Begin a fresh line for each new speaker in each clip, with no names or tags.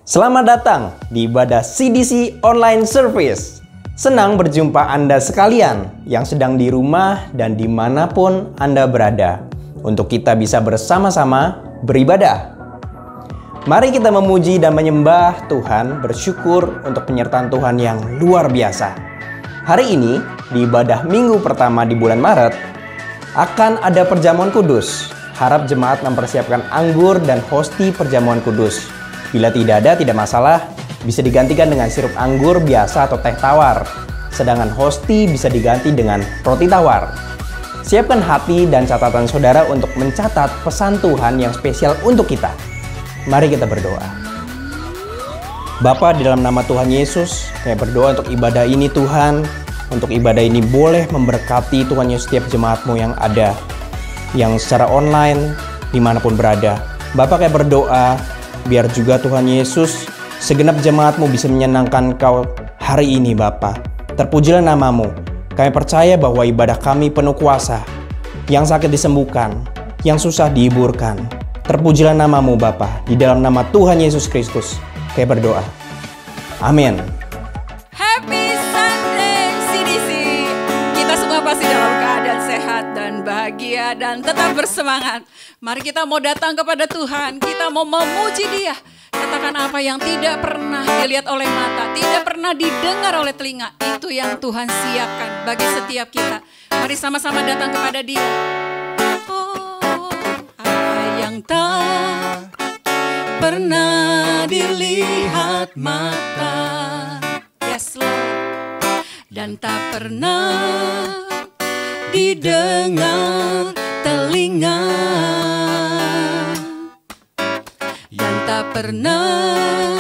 Selamat datang di ibadah CDC Online Service. Senang berjumpa Anda sekalian yang sedang di rumah dan dimanapun Anda berada, untuk kita bisa bersama-sama beribadah. Mari kita memuji dan menyembah Tuhan, bersyukur untuk penyertaan Tuhan yang luar biasa. Hari ini, di ibadah minggu pertama di bulan Maret, akan ada perjamuan kudus. Harap jemaat mempersiapkan anggur dan hosti perjamuan kudus. Bila tidak ada, tidak masalah, bisa digantikan dengan sirup anggur biasa atau teh tawar. Sedangkan hosti bisa diganti dengan roti tawar. Siapkan hati dan catatan saudara untuk mencatat pesan Tuhan yang spesial untuk kita. Mari kita berdoa. Bapa, di dalam nama Tuhan Yesus, kami berdoa untuk ibadah ini Tuhan. Untuk ibadah ini boleh memberkati Tuhan Yesus setiap jemaat-Mu yang ada, yang secara online, dimanapun berada. Bapa, kami berdoa, biar juga Tuhan Yesus, segenap jemaat-Mu bisa menyenangkan Kau hari ini Bapa. Terpujilah nama-Mu. Kami percaya bahwa ibadah kami penuh kuasa. Yang sakit disembuhkan, yang susah dihiburkan. Terpujilah nama-Mu Bapa. Di dalam nama Tuhan Yesus Kristus, kami berdoa. Amin.
Happy Sunday CDC. Kita semua pasti dalam keadaan sehat dan bahagia dan tetap bersemangat. Mari kita mau datang kepada Tuhan, kita mau memuji Dia. Katakan apa yang tidak pernah dilihat oleh mata, tidak pernah didengar oleh telinga, itu yang Tuhan siapkan bagi setiap kita. Mari sama-sama datang kepada Dia. Oh, apa yang tak pernah dilihat mata, yes Lord, dan tak pernah didengar telinga, yang tak pernah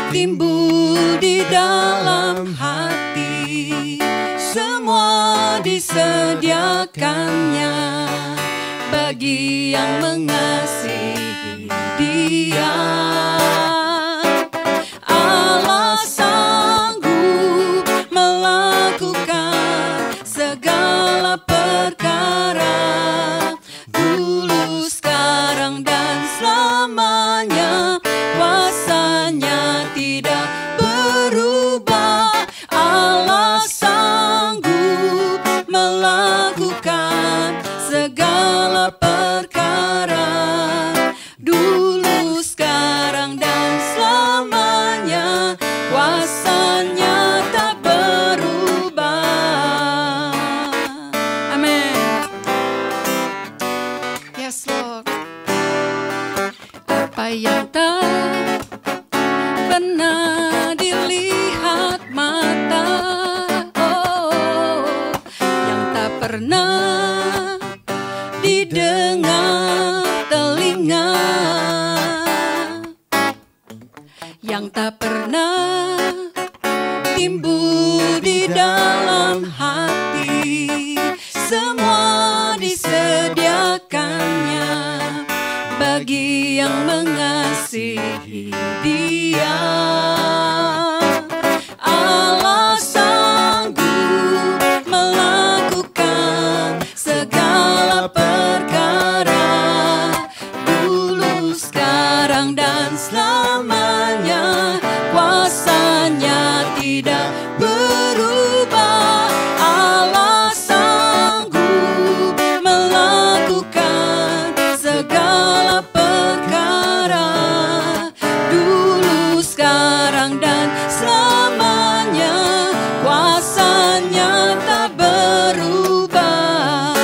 timbul di dalam hati, semua disediakannya bagi yang mengasihi Dia. Allah sanggup melakukan segala perkara, dulu, sekarang, dan selamanya. Kuasanya tidak berubah. Allah sanggup melakukan segala perkara, dulu, sekarang, dan selamanya. Kuasanya tak berubah. Amin. Yes Lord. Apa yang tak pernah dilihat mata, oh, yang tak pernah didengar telinga, yang tak pernah timbul di dalam hati, semua disediakannya bagi yang mengasihi Dia. Allah sanggup melakukan segala perkara, dulu, sekarang, dan selamanya. Kuasanya tidak berubah. Allah sanggup melakukan segala perkara, dulu, sekarang, dan selamanya. Kuasanya tak berubah.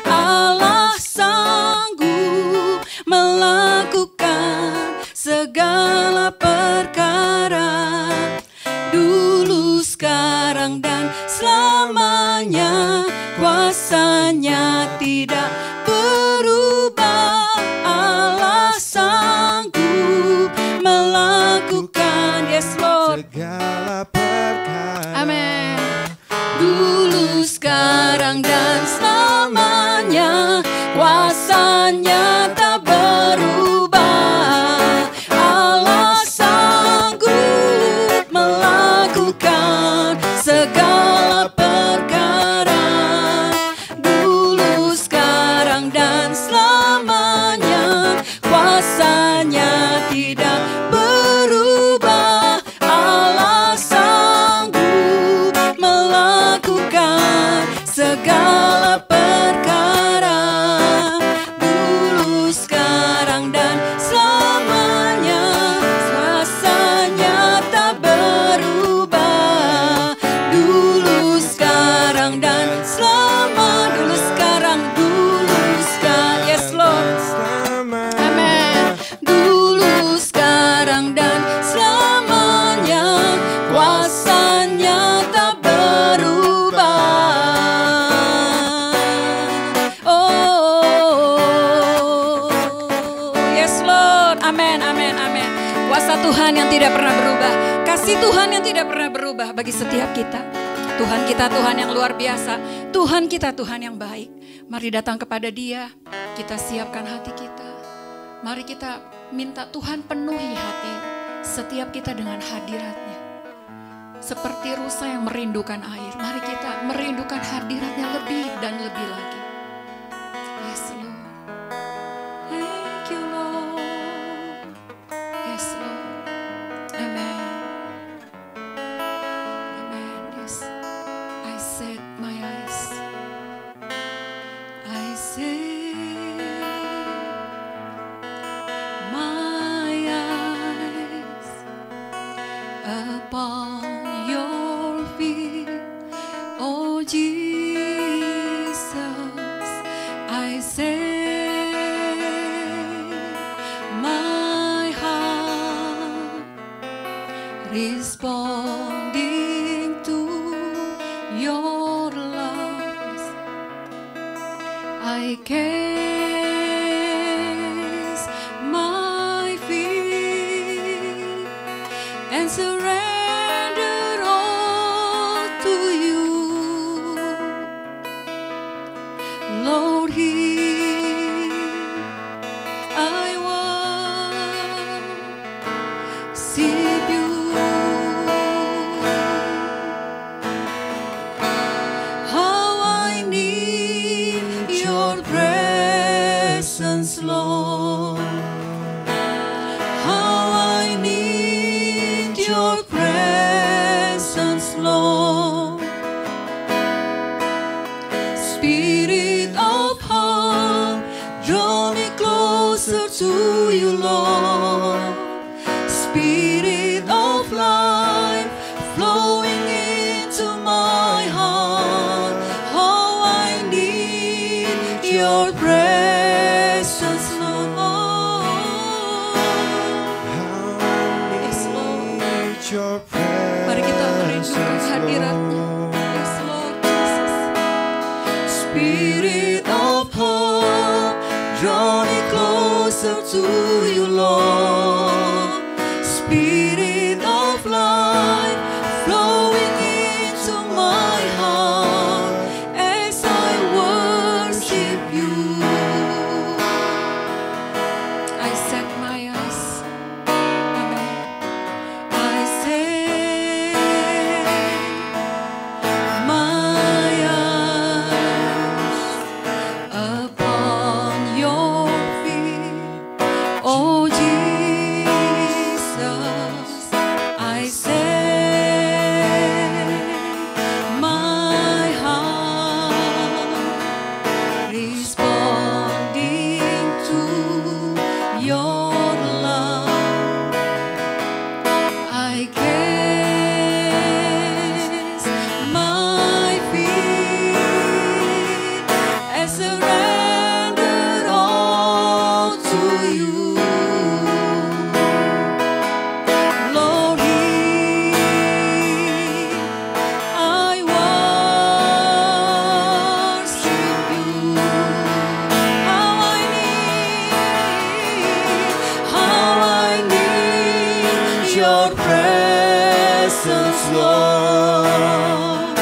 Allah sanggup melakukan segala perkara, dulu, sekarang, dan selamanya. Kuasanya tidak berubah. Allah sanggup melakukan, yes Lord,
segala perkara.
amin, dulu, sekarang, dan selamanya. Kuasanya tak berubah. Allah sanggup melakukan segala perkara, dulu, sekarang, dan selamanya. Kuasanya tidak berubah. Tuhan yang tidak pernah berubah. Kasih Tuhan yang tidak pernah berubah bagi setiap kita. Tuhan kita Tuhan yang luar biasa. Tuhan kita Tuhan yang baik. Mari datang kepada Dia. Kita siapkan hati kita. Mari kita minta Tuhan penuhi hati setiap kita dengan hadirat-Nya. Seperti rusa yang merindukan air. Mari kita merindukan hadirat-Nya lebih dan lebih lagi. Yes, Lord. Thank you, Lord. Yes, Lord. Amen. Amen. Yes. I set my eyes. I set my eyes upon your feet, oh Jesus. I set my heart responding to your love. I cast my feet and surrender all to you, Lord. Here I worship you. How I need your presence, Lord. How I need your presence, Lord. Spirit of hope, draw me closer to you, Lord. Spirit of life, flowing into my heart. How I need your presence, Lord. Yes, Lord.
Your
Mari kita merindukan hadirat-Nya. Yes, Lord Jesus. Spirit of hope, draw me closer to you, Lord. Spirit of life, flowing into my heart as I worship you. I set my eyes. Amen. I set my eyes upon your feet, oh Jesus. I set my heart responding to your love. I cast my feet and surrender all to you, Lord. Here I worship you. How I need your presence, Lord.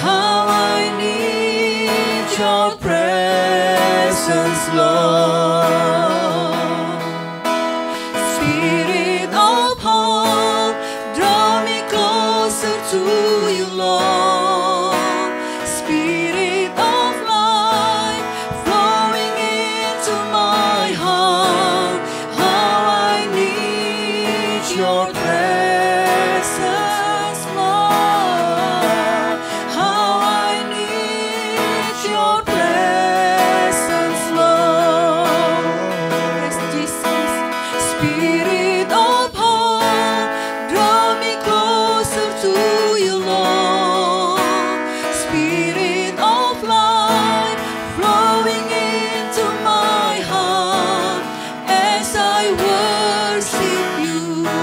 How I need your presence, Lord. Spirit of hope, draw me closer to you, Lord. Spirit of life, flowing into my heart. How I need your presence, Lord. How I need your presence, Lord. Yes, Jesus. Spirit of hope, draw me closer to you, Lord. Spirit of life, flowing into my heart as I worship you.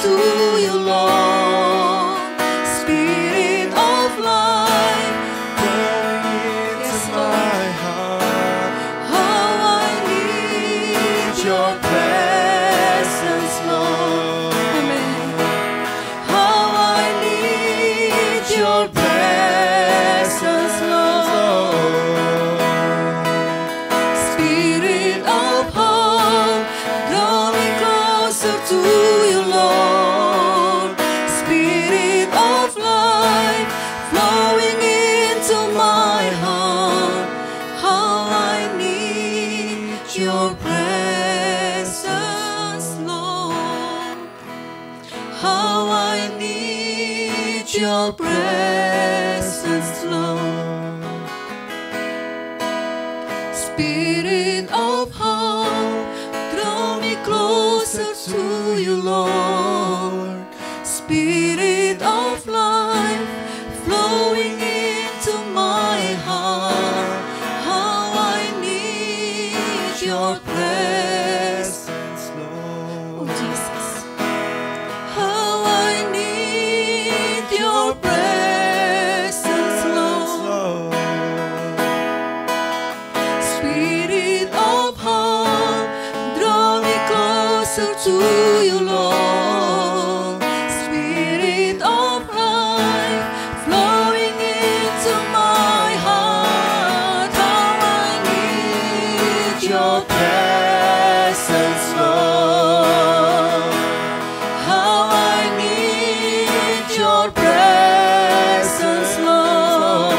to you, Lord. Spirit of life,
Going into my heart.
how I need your presence, Lord. Amen. How I need your presence, Lord. Spirit of hope, draw me closer to you, Lord. Spirit of life, flowing into my heart. How I need your presence, Lord. How I need your presence, Lord. Spirit of hope, draw me closer to you, Lord. Spirit of life, flowing into my heart. How I need your presence,
Lord.
oh Jesus. How I need your presence, Lord. Spirit of hope, draw me closer to you, Lord. Spirit of life, flowing into my heart. How I need your presence, Lord. How I need your presence, Lord.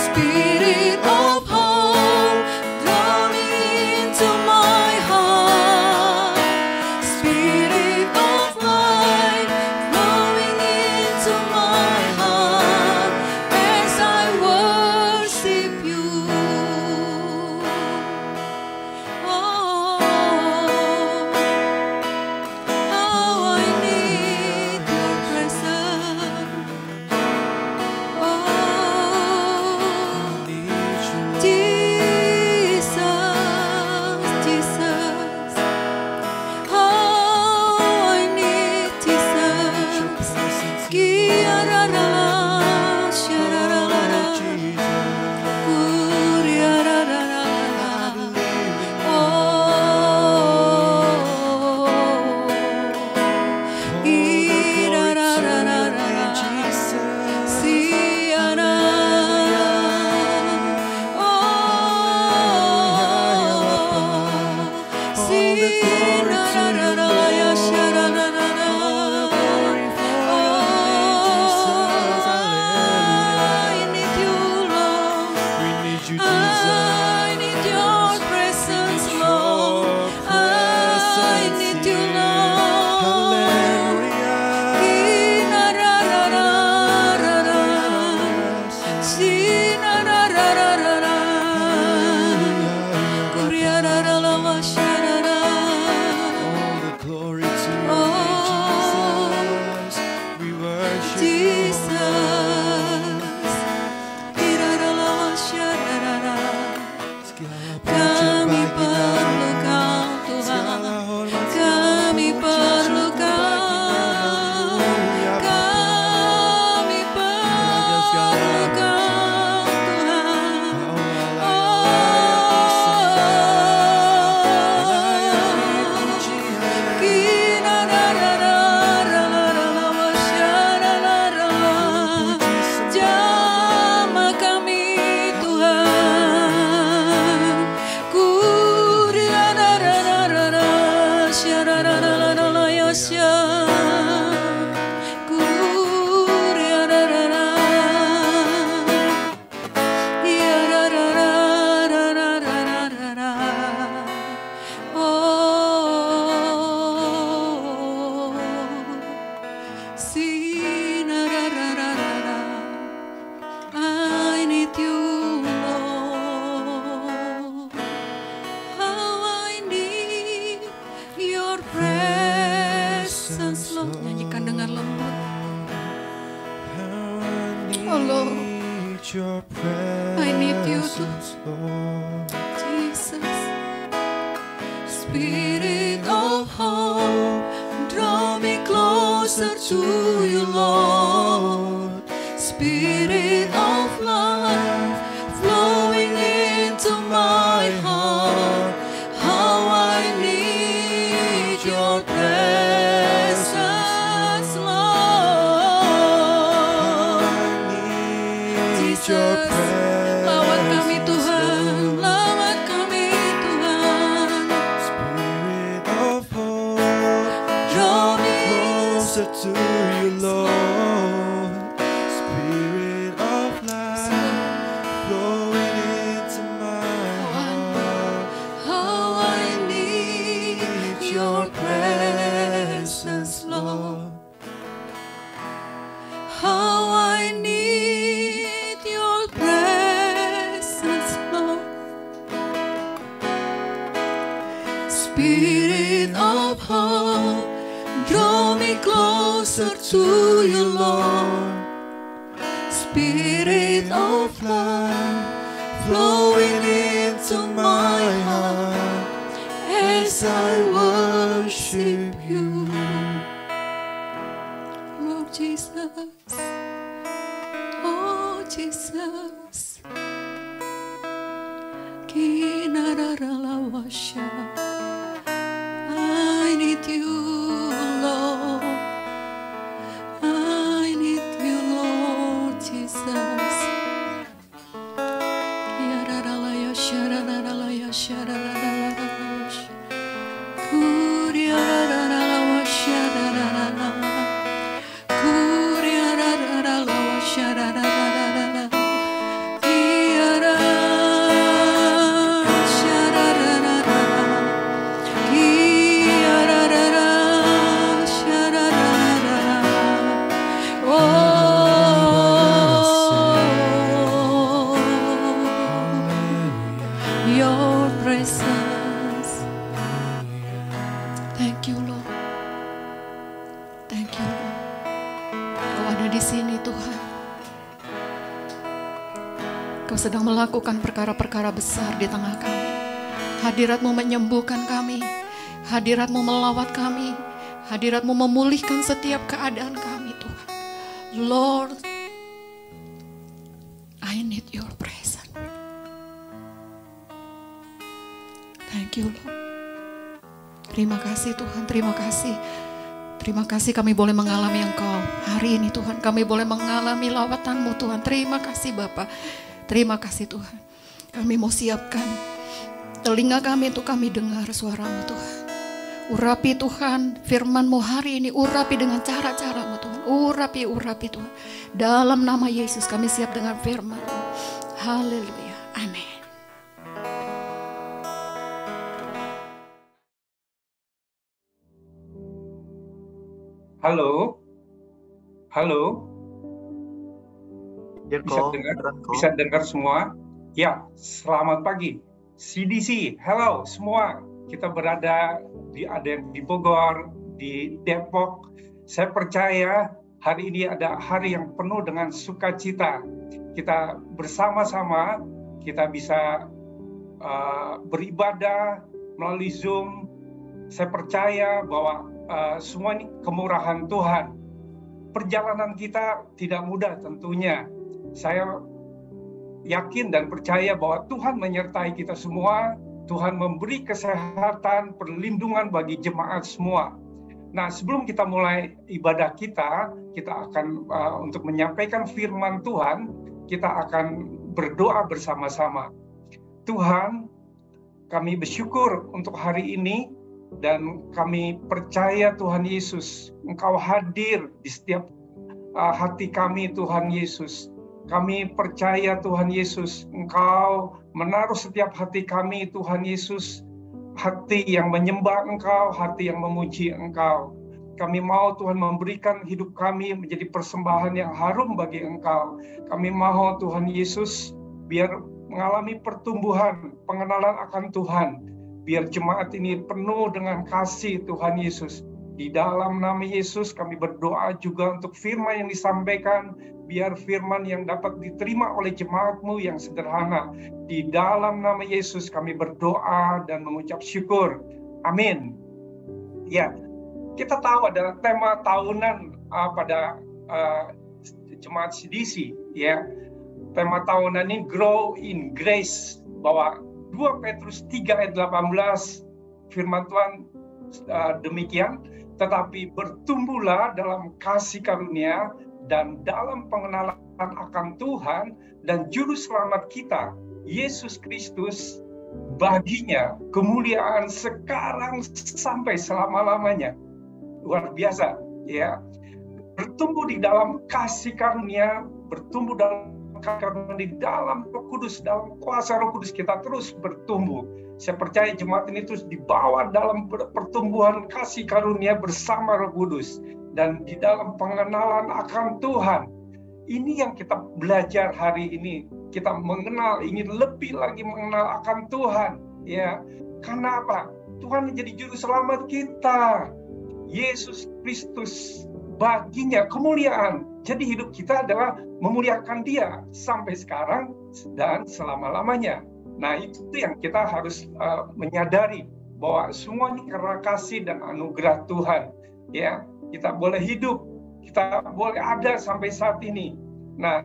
Spirit of hope, draw me into my heart. Spirit of life, flowing into my heart as I worship you. Oh, how I need your presence. Oh, Jesus, Jesus. How I need Jesus. Ki-ya-ra-ra, sha-ra-ra-ra-ra. Ku-ri-ya-ra-ra-ra-ra. Oh, i-ra-ra-ra-ra-ra. Si-ya-ra. Oh, si-ra-ra-ra-ra, ya-sha-ra-ra-ra-ra. I need you, Lord.
We need you,
I
Jesus.
need your presence, Lord. I need you, Lord.
Hallelujah.
Ki-na-ra-ra-ra-ra-ra. Si-na-ra-ra-ra-ra-ra. Ku-ri-ya-ra-ra-la-wa-sha-ra-ra.
All the glory to your
Oh,
name, Jesus. We worship you,
Jesus. Ki-ra-ra-la-wa-sha-ra-ra-ra.
Segala
Kami
puja bagi
perlu
nama,
Kau, Tuhan.
segala hormat,
Kami
segala puji
perlu
cukup
Kau.
bagimu. Haleluya, Bapa.
Kami perlu Kau, Tuhan.
Kau layak disembah, layak dipuji, haleluya.
Ki-ra-ra-ra-ra-ra-ra-ra-ra-ra-ra-ra. Jamah kami, Tuhan. Ku-ri-ra-ra-ra-ra-ra-ra. Sha-ra-ra-ra-ra-ra-ra-ya-sha. Ku-ri-ra-ra-ra-ra. Ya-ra-ra-ra-ra-ra-ra-ra-ra. Oh, si-na-ra-ra-ra-ra-ra. I need you, Lord. How I need your presence, Lord. Nyanyikan dengan lembut. Oh, Lord. I need you to Jesus. Spirit of hope, closer to you, Lord. Spirit of life flowing into my heart. How I need your presence, Lord. Jesus, lawat kami Tuhan, lawat kami Tuhan.
Spirit of hope, draw me closer to you, Lord. Spirit of life, flowing into my heart.
How I need your presence, Lord. How I need your presence, Lord. Spirit of hope, draw me closer to you, Lord. Spirit of life, flowing into my heart as I worship you. Lord Jesus, oh Jesus, Kinararalawasha. I need you, Lord. I need you, Lord Jesus. Yararalaya shararalaya shararalaya. Kuriyararalawa shararalala. Kuriyararalawa shararalala. Iyara shararalala. Iyararara shararalala. Your presence. Thank you, Lord. Thank you, Lord. Kau ada di sini, Tuhan. Kau sedang melakukan perkara-perkara besar di tengah kami. Hadirat-Mu menyembuhkan kami. Hadirat-Mu melawat kami. Hadirat-Mu memulihkan setiap keadaan kami, Tuhan. Lord, I need your presence. Thank you, Lord. Terima kasih Tuhan, terima kasih. Terima kasih kami boleh mengalami Engkau hari ini Tuhan. Kami boleh mengalami lawatan-Mu Tuhan. Terima kasih Bapa. Terima kasih Tuhan. Kami mau siapkan telinga kami untuk kami dengar suara-Mu Tuhan. Urapi Tuhan firman-Mu hari ini. Urapi dengan cara-cara-Mu Tuhan. Urapi Tuhan. Dalam nama Yesus kami siap dengan firman-Mu. Haleluya. Amin.
Halo, halo,
Ya,
bisa
kok,
dengar?
beneran, kok.
Bisa dengar semua? Ya, selamat pagi. CDC, hello semua. Kita berada ada yang di Bogor, di Depok. Saya percaya hari ini ada hari yang penuh dengan sukacita. Kita bersama-sama, kita bisa beribadah melalui Zoom. Saya percaya bahwa semua ini kemurahan Tuhan. Perjalanan kita tidak mudah tentunya. Saya yakin dan percaya bahwa Tuhan menyertai kita semua. Tuhan memberi kesehatan, perlindungan bagi jemaat semua. Nah, sebelum kita mulai ibadah kita akan untuk menyampaikan firman Tuhan, kita akan berdoa bersama-sama. Tuhan, kami bersyukur untuk hari ini. Dan kami percaya Tuhan Yesus, Engkau hadir di setiap hati kami Tuhan Yesus. Kami percaya Tuhan Yesus, Engkau menaruh setiap hati kami Tuhan Yesus. Hati yang menyembah Engkau, hati yang memuji Engkau. Kami mau Tuhan memberikan hidup kami menjadi persembahan yang harum bagi Engkau. Kami mau Tuhan Yesus biar mengalami pertumbuhan, pengenalan akan Tuhan. Biar jemaat ini penuh dengan kasih Tuhan Yesus. Di dalam nama Yesus kami berdoa juga untuk firman yang disampaikan. Biar firman yang dapat diterima oleh jemaat-Mu yang sederhana. Di dalam nama Yesus kami berdoa dan mengucap syukur. Amin. Ya, Kita tahu ada tema tahunan pada jemaat CDC, ya. Tema tahunan ini Grow in Grace, bahwa 2 Petrus 3 ayat 18 firman Tuhan demikian, tetapi bertumbuhlah dalam kasih karunia dan dalam pengenalan akan Tuhan dan juru selamat kita Yesus Kristus, baginya kemuliaan sekarang sampai selama-lamanya. Luar biasa, ya. Bertumbuh di dalam kasih karunia, bertumbuh dalam karena di dalam Roh Kudus, dalam kuasa Roh Kudus kita terus bertumbuh. Saya percaya jemaat ini terus dibawa dalam pertumbuhan kasih karunia bersama Roh Kudus dan di dalam pengenalan akan Tuhan. Ini yang kita belajar hari ini. Kita mengenal, ingin lebih lagi mengenal akan Tuhan, ya. Karena apa? Tuhan menjadi juru selamat kita. Yesus Kristus, baginya kemuliaan. Jadi hidup kita adalah memuliakan Dia sampai sekarang dan selama-lamanya. Nah, itu yang kita harus menyadari bahwa semua ini karena kasih dan anugerah Tuhan. Ya, kita boleh hidup, kita boleh ada sampai saat ini. Nah,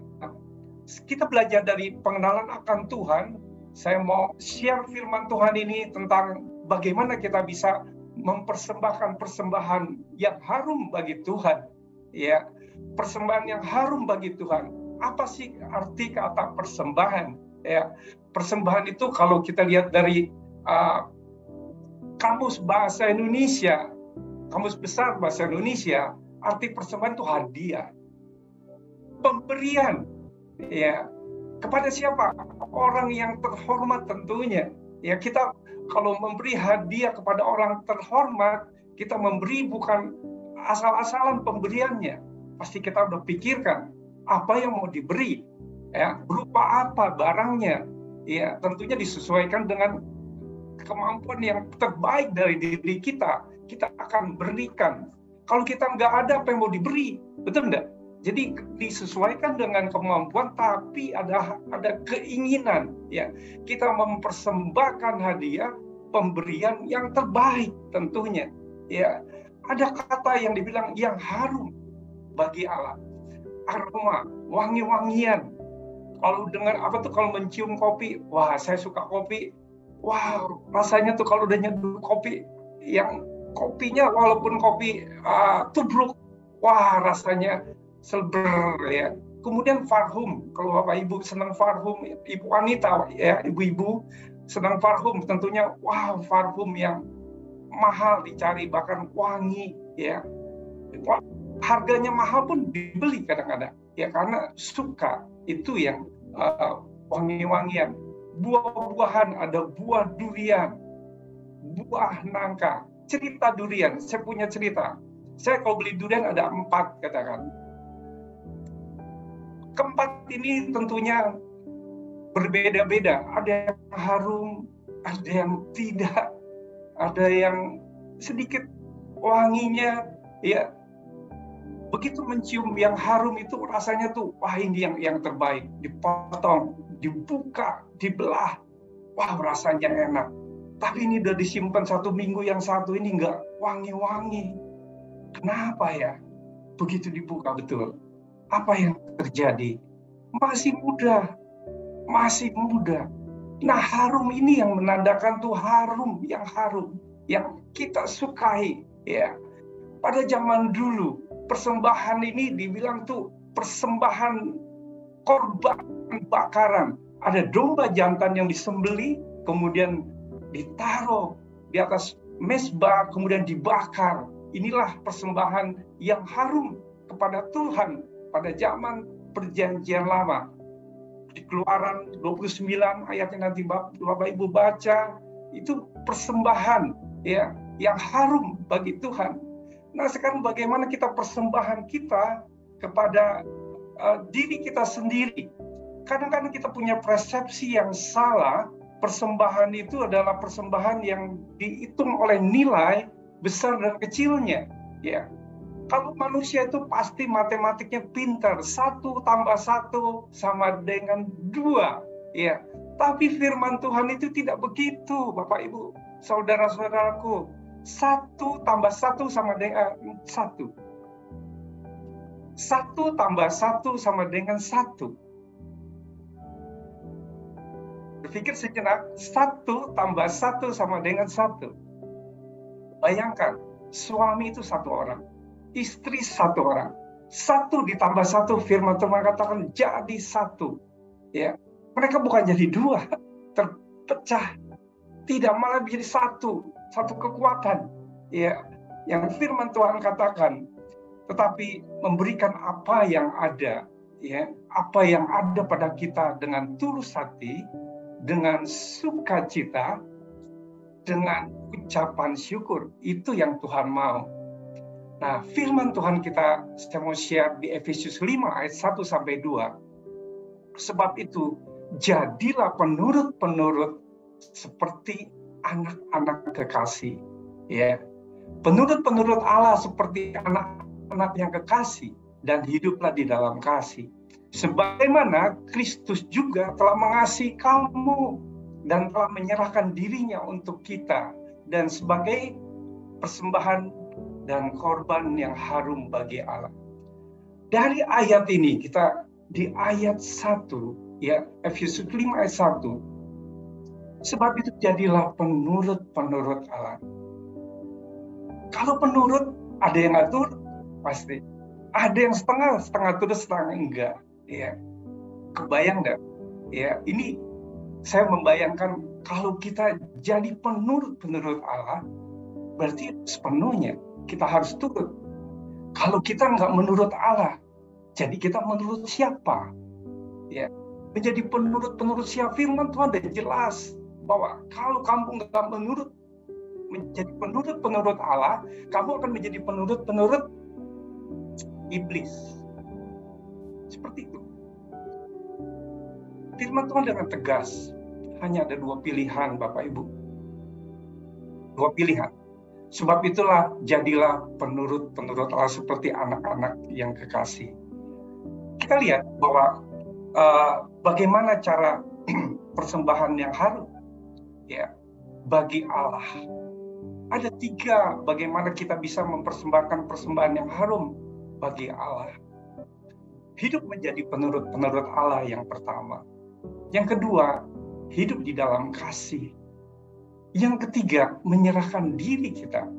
kita belajar dari pengenalan akan Tuhan. Saya mau share firman Tuhan ini tentang bagaimana kita bisa mempersembahkan persembahan yang harum bagi Tuhan. Ya, persembahan yang harum bagi Tuhan. Apa sih arti kata persembahan? Ya, persembahan itu kalau kita lihat dari kamus bahasa Indonesia, kamus besar bahasa Indonesia, arti persembahan itu hadiah, pemberian, ya. Kepada siapa? Orang yang terhormat tentunya. Ya, kita kalau memberi hadiah kepada orang terhormat, kita memberi bukan asal-asalan pemberiannya. Pasti kita udah pikirkan apa yang mau diberi, ya, berupa apa barangnya. Ya, tentunya disesuaikan dengan kemampuan yang terbaik dari diri kita. Kita akan berikan. Kalau kita nggak ada apa yang mau diberi, betul nggak? Jadi disesuaikan dengan kemampuan, tapi ada keinginan, ya. Kita mempersembahkan hadiah, pemberian yang terbaik tentunya, ya. Ada kata yang dibilang yang harum bagi Allah, aroma, wangi-wangian. Kalau dengar apa tuh, kalau mencium kopi, wah saya suka kopi, wow rasanya tuh kalau udah nyeduh kopi, yang kopinya walaupun kopi tubruk, wah rasanya selber, ya. Kemudian parfum, kalau Bapak Ibu senang parfum, ibu wanita, ya, ibu-ibu senang parfum, tentunya wow parfum yang mahal dicari, bahkan wangi, ya. Harganya mahal pun dibeli kadang-kadang, ya, karena suka itu yang wangi-wangian. Buah-buahan, ada buah durian, buah nangka. Cerita durian, saya punya cerita. Saya kalau beli durian ada 4, katakan. Keempat ini tentunya berbeda-beda. Ada yang harum, ada yang tidak, ada yang sedikit wanginya, ya. Begitu mencium yang harum itu rasanya tuh, wah ini yang terbaik. Dipotong, dibuka, dibelah, wah rasanya enak. Tapi ini udah disimpan 1 minggu, yang satu ini nggak wangi-wangi. Kenapa ya? Begitu dibuka betul. Apa yang terjadi? Masih muda, masih muda. Nah, harum ini yang menandakan tuh harum, yang kita sukai, ya. Pada zaman dulu, persembahan ini dibilang tuh persembahan korban bakaran. Ada domba jantan yang disembeli, kemudian ditaruh di atas mezbah, kemudian dibakar. Inilah persembahan yang harum kepada Tuhan pada zaman Perjanjian Lama. Di Keluaran 29 ayatnya nanti Bapak Ibu baca, itu persembahan, ya, yang harum bagi Tuhan. Nah, sekarang bagaimana kita persembahan kita kepada diri kita sendiri? Kadang-kadang kita punya persepsi yang salah. Persembahan itu adalah persembahan yang dihitung oleh nilai besar dan kecilnya, ya. Kalau manusia itu pasti matematiknya pintar, 1 tambah 1 sama dengan 2, ya. Tapi firman Tuhan itu tidak begitu, Bapak Ibu, saudara-saudaraku. 1 tambah 1 sama dengan 1. 1 tambah 1 sama dengan 1. Berpikir sejenak, 1 tambah 1 sama dengan 1. Bayangkan, suami itu 1 orang, istri 1 orang. 1 ditambah 1, firman Tuhan katakan jadi 1. Ya, mereka bukan jadi 2, terpecah. Tidak, malah menjadi 1 kekuatan. Ya, yang firman Tuhan katakan, tetapi memberikan apa yang ada, ya, apa yang ada pada kita dengan tulus hati, dengan sukacita, dengan ucapan syukur. Itu yang Tuhan mau. Nah, firman Tuhan kita, saya mau share di Efesus 5 ayat 1 sampai 2. Sebab itu, jadilah penurut-penurut seperti anak-anak kekasih, ya. Penurut-penurut Allah seperti anak-anak yang kekasih, dan hiduplah di dalam kasih. Sebagaimana Kristus juga telah mengasihi kamu dan telah menyerahkan dirinya untuk kita dan sebagai persembahan dan korban yang harum bagi Allah. Dari ayat ini kita di ayat 1, ya, Efesus 5 ayat 1. Sebab itu jadilah penurut-penurut Allah. Kalau penurut, ada yang ngatur, pasti. Ada yang setengah turut, setengah enggak. Ya. Kebayang enggak? Ya, ini saya membayangkan kalau kita jadi penurut-penurut Allah, berarti sepenuhnya kita harus turut. Kalau kita enggak menurut Allah, jadi kita menurut siapa? Ya. Menjadi penurut-penurut siapa? Firman Tuhan sudah jelas bahwa kalau kamu enggak menjadi penurut-penurut Allah, kamu akan menjadi penurut-penurut iblis. Seperti itu. Firman Tuhan dengan tegas, hanya ada 2 pilihan, Bapak Ibu. 2 pilihan. Sebab itulah jadilah penurut-penurut Allah seperti anak-anak yang kekasih. Kita lihat bahwa bagaimana cara persembahan yang harum, ya, bagi Allah. Ada 3 bagaimana kita bisa mempersembahkan persembahan yang harum bagi Allah. Hidup menjadi penurut-penurut Allah yang pertama. Yang kedua, hidup di dalam kasih. Yang ketiga, menyerahkan diri kita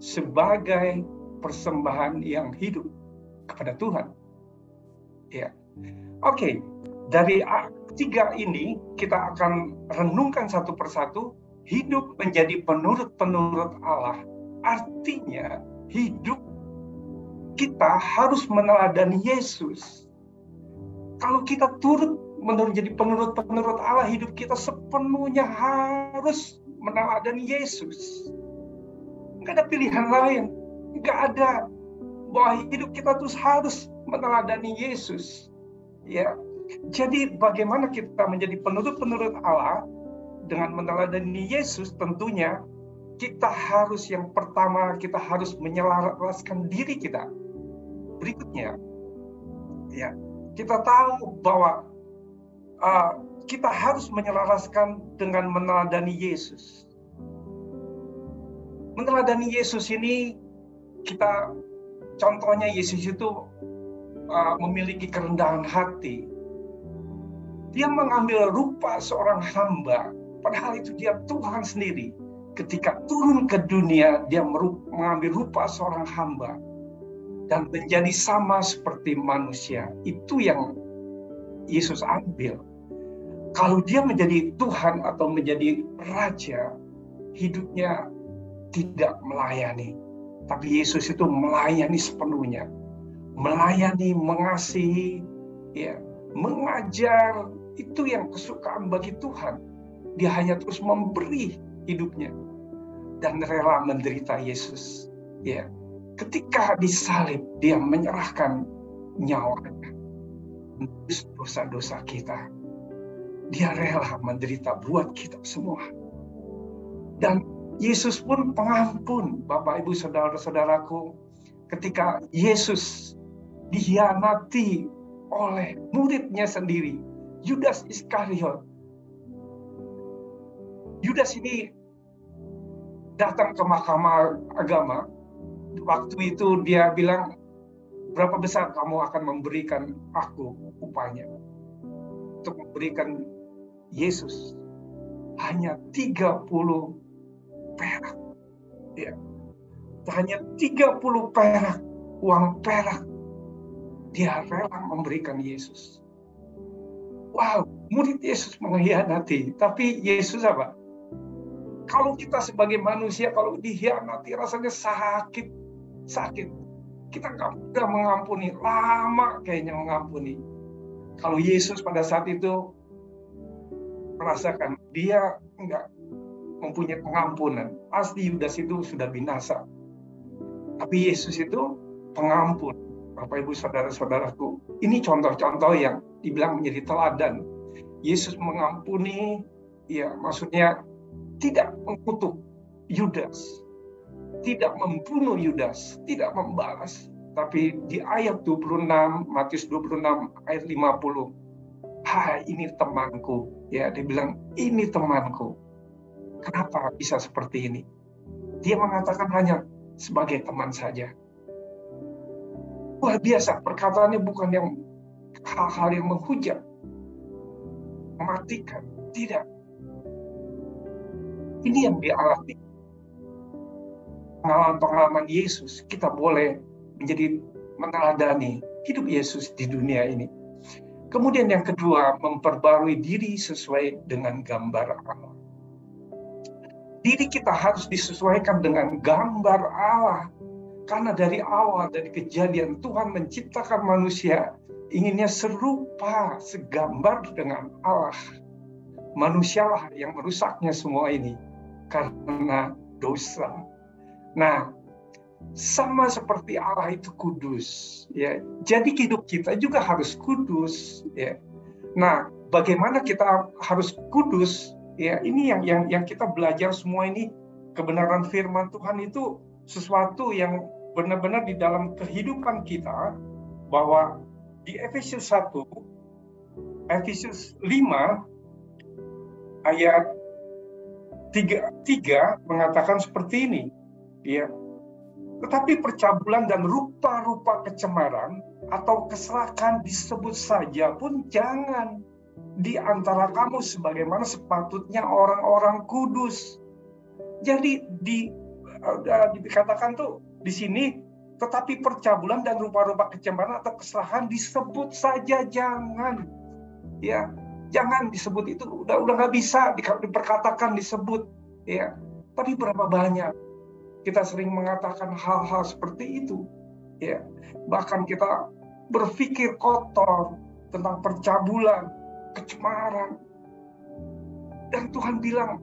sebagai persembahan yang hidup kepada Tuhan. Ya. Oke, dari 3 ini kita akan renungkan satu persatu. Hidup menjadi penurut-penurut Allah. Artinya hidup kita harus meneladani Yesus. Kalau kita turut menjadi penurut-penurut Allah, hidup kita sepenuhnya harus meneladani Yesus. Nggak ada pilihan lain. Nggak ada bahwa hidup kita terus harus meneladani Yesus. Ya, jadi bagaimana kita menjadi penurut-penurut Allah dengan meneladani Yesus? Tentunya kita harus, yang pertama, kita harus menyelaraskan diri kita. Berikutnya, ya, kita tahu bahwa kita harus menyelaraskan dengan meneladani Yesus. Meneladani Yesus ini, kita contohnya Yesus itu memiliki kerendahan hati. Dia mengambil rupa seorang hamba, padahal itu dia Tuhan sendiri. Ketika turun ke dunia, dia mengambil rupa seorang hamba dan menjadi sama seperti manusia. Itu yang Yesus ambil. Kalau dia menjadi Tuhan atau menjadi Raja, hidupnya tidak melayani. Tapi Yesus itu melayani sepenuhnya. Melayani, mengasihi, ya, mengajar. Itu yang kesukaan bagi Tuhan. Dia hanya terus memberi hidupnya. Dan rela menderita Yesus. Ya. Ketika disalib, dia menyerahkan nyawanya. Menebus dosa-dosa kita. Dia rela menderita buat kita semua. Dan Yesus pun pengampun, Bapak Ibu Saudara-saudaraku. Ketika Yesus dikhianati oleh muridnya sendiri, Yudas Iskariot. Yudas ini datang ke mahkamah agama. Waktu itu dia bilang, berapa besar kamu akan memberikan aku upahnya untuk memberikan Yesus? Hanya 30 perak. Ya. Hanya 30 perak, uang perak. Dia rela memberikan Yesus. Wow, murid Yesus mengkhianati. Tapi Yesus apa? Kalau kita sebagai manusia, kalau dikhianati, rasanya sakit. Kita nggak mudah mengampuni, lama kayaknya mengampuni. Kalau Yesus pada saat itu merasakan, dia nggak mempunyai pengampunan. Pasti Yudas itu sudah binasa. Tapi Yesus itu pengampun. Bapak Ibu Saudara-saudaraku, ini contoh-contoh yang dibilang menjadi teladan. Yesus mengampuni, ya maksudnya tidak mengutuk Yudas, tidak membunuh Yudas, tidak membalas. Tapi di ayat 26, Matius 26 ayat 50, hai ini temanku. Ya, dia bilang ini temanku. Kenapa bisa seperti ini? Dia mengatakan hanya sebagai teman saja. Luar biasa, perkataannya bukan yang hal-hal yang menghujat, mematikan, tidak. Ini yang dialami. Pengalaman-pengalaman Yesus, kita boleh menjadi meneladani hidup Yesus di dunia ini. Kemudian yang kedua, memperbarui diri sesuai dengan gambar Allah. Diri kita harus disesuaikan dengan gambar Allah. Karena dari awal, dari kejadian, Tuhan menciptakan manusia, inginnya serupa, segambar dengan Allah. Manusialah yang merusaknya semua ini, karena dosa. Nah, sama seperti Allah itu kudus, ya. Jadi hidup kita juga harus kudus, ya. Nah, bagaimana kita harus kudus? Ya, ini yang kita belajar semua ini, kebenaran firman Tuhan itu sesuatu yang benar-benar di dalam kehidupan kita, bahwa di Efesus 1, Efesus 5 ayat 3 mengatakan seperti ini, ya. Tetapi percabulan dan rupa-rupa kecemaran atau kesalahan disebut saja pun jangan di antara kamu sebagaimana sepatutnya orang-orang kudus. Jadi dikatakan tuh di sini, tetapi percabulan dan rupa-rupa kecemaran atau kesalahan disebut saja jangan. Ya, jangan disebut itu, udah nggak bisa diperkatakan disebut, ya. Tapi berapa banyak kita sering mengatakan hal-hal seperti itu, ya. Bahkan kita berpikir kotor tentang percabulan, kecemaran, dan Tuhan bilang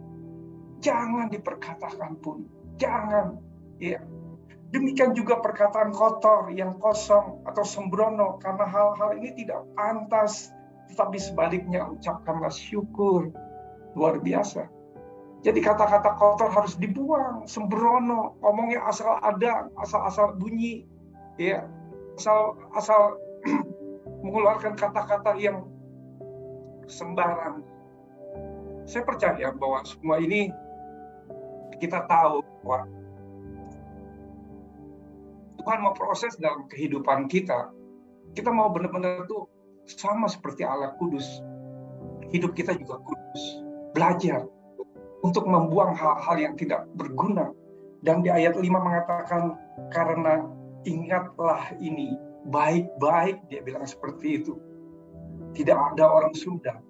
jangan diperkatakan pun, jangan, ya. Demikian juga perkataan kotor yang kosong atau sembrono, karena hal-hal ini tidak pantas. Tetapi sebaliknya ucapkanlah syukur. Luar biasa. Jadi kata-kata kotor harus dibuang, sembrono, ngomongnya asal ada, asal-asal bunyi, ya, asal mengeluarkan kata-kata yang sembarang. Saya percaya bahwa semua ini kita tahu bahwa Tuhan mau proses dalam kehidupan kita. Kita mau benar-benar tuh sama seperti Allah kudus. Hidup kita juga kudus. Belajar untuk membuang hal-hal yang tidak berguna. Dan di ayat 5 mengatakan, karena ingatlah ini, baik-baik, dia bilang seperti itu. Tidak ada orang sunda,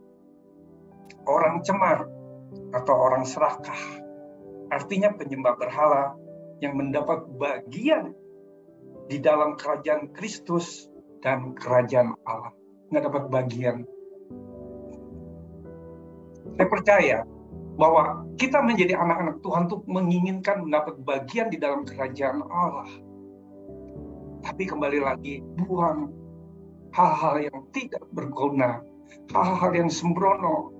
orang cemar, atau orang serakah. Artinya penyembah berhala yang mendapat bagian di dalam kerajaan Kristus dan kerajaan Allah. Nggak dapat bagian. Saya percaya bahwa kita menjadi anak-anak Tuhan tuh menginginkan mendapat bagian di dalam kerajaan Allah. Tapi kembali lagi, buang hal-hal yang tidak berguna, hal-hal yang sembrono,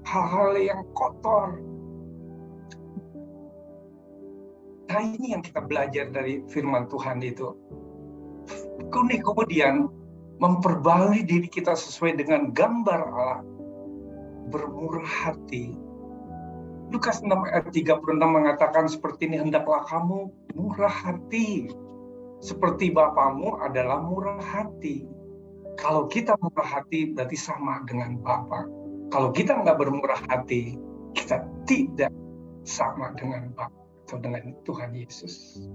hal-hal yang kotor. Nah, ini yang kita belajar dari firman Tuhan itu. Kemudian memperbarui diri kita sesuai dengan gambar Allah, bermurah hati. Lukas 6 ayat 36 mengatakan seperti ini, hendaklah kamu murah hati, seperti Bapamu adalah murah hati. Kalau kita murah hati berarti sama dengan Bapa. Kalau kita nggak bermurah hati, kita tidak sama dengan Bapa atau dengan Tuhan Yesus.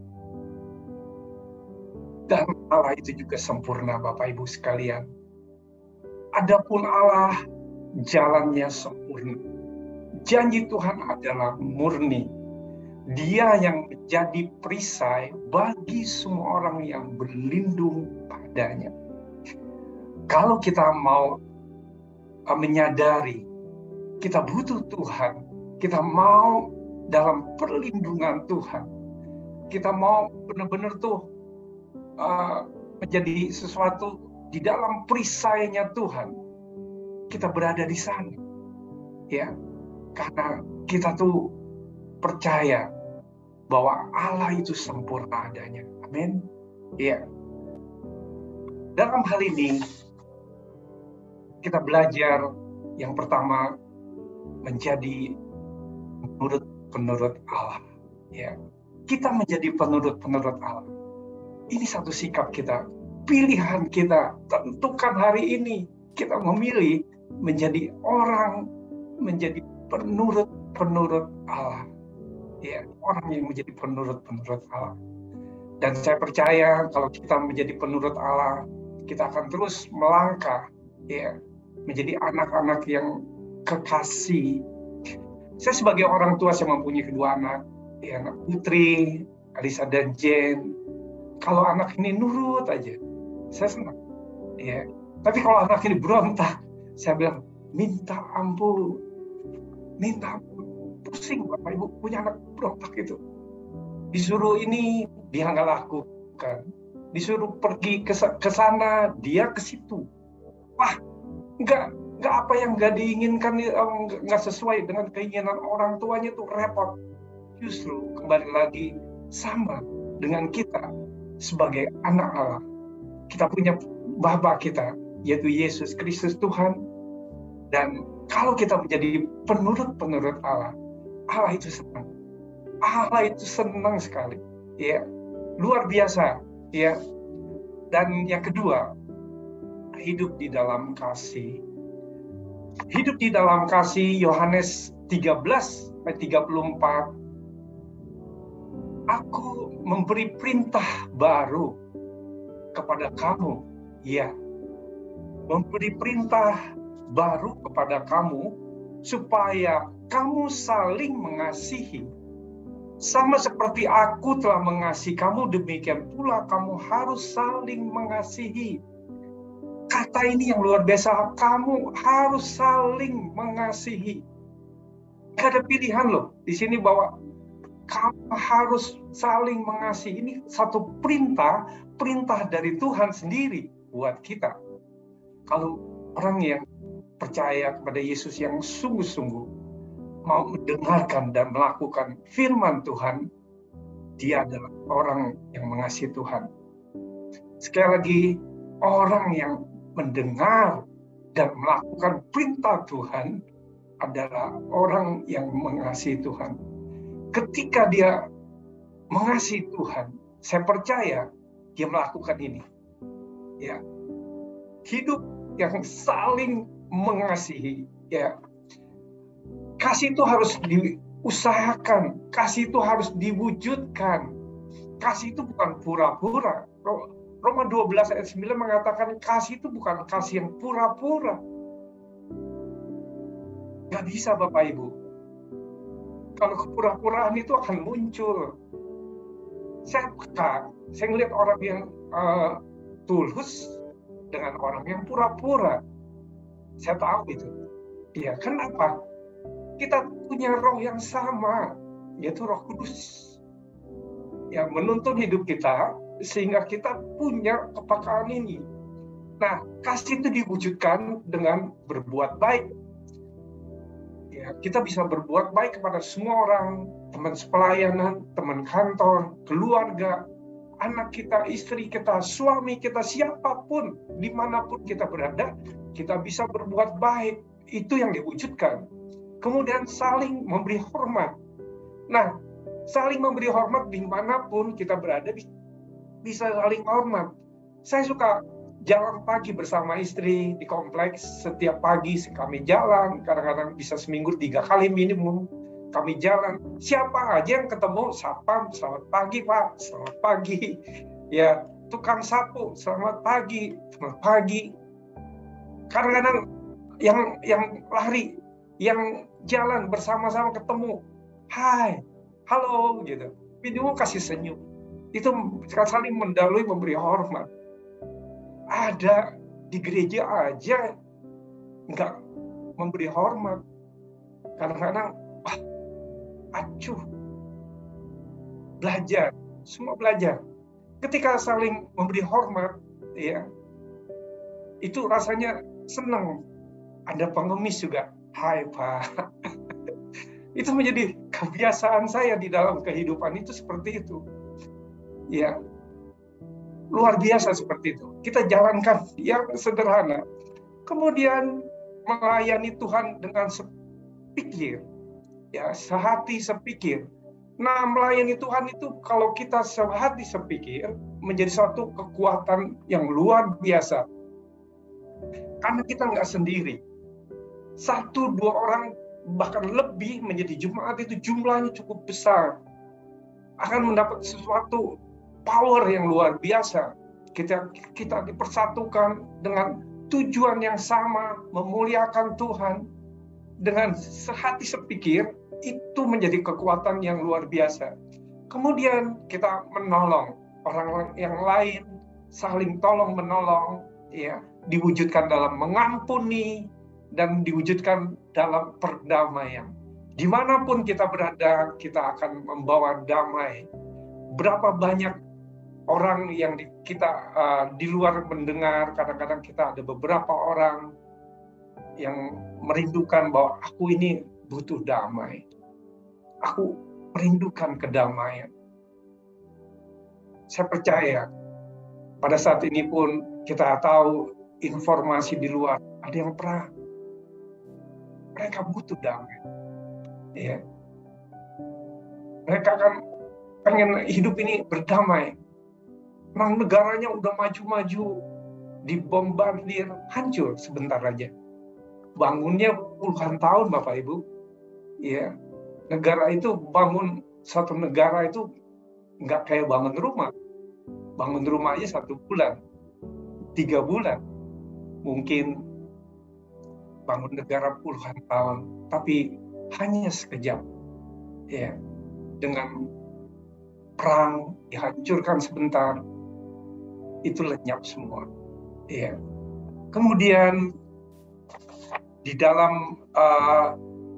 Dan Allah itu juga sempurna, Bapak Ibu sekalian. Adapun Allah, jalannya sempurna. Janji Tuhan adalah murni. Dia yang menjadi perisai bagi semua orang yang berlindung padanya. Kalau kita mau menyadari kita butuh Tuhan, kita mau dalam perlindungan Tuhan, kita mau benar-benar tuh menjadi sesuatu di dalam perisainya Tuhan, kita berada di sana, ya, karena kita tuh percaya bahwa Allah itu sempurna adanya. Amin. Ya. Dalam hal ini kita belajar yang pertama menjadi penurut Allah. Ya, kita menjadi penurut Allah. Ini satu sikap kita, pilihan kita. Tentukan hari ini kita memilih menjadi orang, menjadi penurut Allah. Ya, orang yang menjadi penurut Allah. Dan saya percaya kalau kita menjadi penurut Allah, kita akan terus melangkah, ya, menjadi anak-anak yang kekasih. Saya sebagai orang tua, saya mempunyai kedua anak, ya, anak putri, Alisa dan Jen. Kalau anak ini nurut aja, saya senang. Ya. Tapi kalau anak ini berontak, saya bilang, minta ampun. Pusing Bapak Ibu punya anak berontak itu. Disuruh ini, dia nggak lakukan. Disuruh pergi ke sana, dia ke situ. Wah, nggak apa yang nggak diinginkan, nggak sesuai dengan keinginan orang tuanya tuh repot. Justru kembali lagi sama dengan kita sebagai anak Allah. Kita punya Bapa kita, yaitu Yesus Kristus Tuhan. Dan kalau kita menjadi penurut Allah, Allah itu senang. Allah itu senang sekali, ya, luar biasa, ya. Dan yang kedua, hidup di dalam kasih. Hidup di dalam kasih, Yohanes 13 ayat 34. Aku memberi perintah baru kepada kamu, ya. Memberi perintah baru kepada kamu supaya kamu saling mengasihi. Sama seperti aku telah mengasihi kamu, demikian pula kamu harus saling mengasihi. Kata ini yang luar biasa, kamu harus saling mengasihi. Gak ada pilihan loh di sini bahwa kamu harus saling mengasihi. Ini satu perintah dari Tuhan sendiri buat kita. Kalau orang yang percaya kepada Yesus yang sungguh-sungguh mau mendengarkan dan melakukan firman Tuhan, dia adalah orang yang mengasihi Tuhan. Sekali lagi, orang yang mendengar dan melakukan perintah Tuhan adalah orang yang mengasihi Tuhan. Ketika dia mengasihi Tuhan, saya percaya dia melakukan ini. Ya. Hidup yang saling mengasihi, ya. Kasih itu harus diusahakan, kasih itu harus diwujudkan. Kasih itu bukan pura-pura. Roma 12 ayat 9 mengatakan kasih itu bukan kasih yang pura-pura. Gak bisa Bapak Ibu. Kalau kepura-puraan itu akan muncul. Saya ngelihat orang yang tulus dengan orang yang pura-pura. Saya tahu itu. Ya, kenapa? Kita punya roh yang sama, yaitu Roh Kudus, yang menuntun hidup kita, sehingga kita punya kepekaan ini. Nah, kasih itu diwujudkan dengan berbuat baik. Ya, kita bisa berbuat baik kepada semua orang, teman sepelayanan, teman kantor, keluarga, anak kita, istri kita, suami kita, siapapun, dimanapun kita berada, kita bisa berbuat baik. Itu yang diwujudkan. Kemudian saling memberi hormat. Nah, saling memberi hormat dimanapun kita berada bisa saling hormat. Saya suka jalan pagi bersama istri di kompleks. Setiap pagi kami jalan, kadang-kadang bisa seminggu 3 kali minimum kami jalan. Siapa aja yang ketemu, sapa, selamat pagi Pak, selamat pagi. Ya, tukang sapu, selamat pagi, selamat pagi. Kadang-kadang yang lari, yang jalan bersama-sama ketemu, hai, halo, gitu. Minimum kasih senyum. Itu saling mendahului memberi hormat. Ada di gereja aja nggak memberi hormat. Kadang-kadang, acuh. Belajar, semua belajar. Ketika saling memberi hormat, ya, itu rasanya senang. Ada pengemis juga, hai Pak. Itu menjadi kebiasaan saya di dalam kehidupan itu seperti itu. Ya, luar biasa seperti itu. Kita jalankan yang sederhana. Kemudian melayani Tuhan dengan sepikir, ya, sehati sepikir. Nah, melayani Tuhan itu kalau kita sehati sepikir menjadi suatu kekuatan yang luar biasa. Karena kita nggak sendiri. 1-2 orang bahkan lebih menjadi jemaat itu jumlahnya cukup besar. Akan mendapat sesuatu power yang luar biasa. Kita dipersatukan dengan tujuan yang sama, memuliakan Tuhan. Dengan sehati sepikir, itu menjadi kekuatan yang luar biasa. Kemudian kita menolong orang yang lain, saling tolong menolong, ya, diwujudkan dalam mengampuni dan diwujudkan dalam perdamaian. Dimanapun kita berada, kita akan membawa damai. Berapa banyak orang yang kita di luar mendengar, kadang-kadang kita ada beberapa orang yang merindukan bahwa aku ini butuh damai. Aku merindukan kedamaian. Saya percaya pada saat ini pun kita tahu informasi di luar, ada yang perang. Mereka butuh damai. Ya. Mereka kan pengen hidup ini berdamai. Memang negaranya udah maju-maju, dibombardir, hancur sebentar aja. Bangunnya puluhan tahun, Bapak Ibu. Ya. Negara itu bangun, satu negara itu nggak kayak bangun rumah. Bangun rumah aja 1 bulan, 3 bulan. Mungkin bangun negara puluhan tahun, tapi hanya sekejap. Ya, dengan perang dihancurkan sebentar, itu lenyap semua. Ya. Kemudian di dalam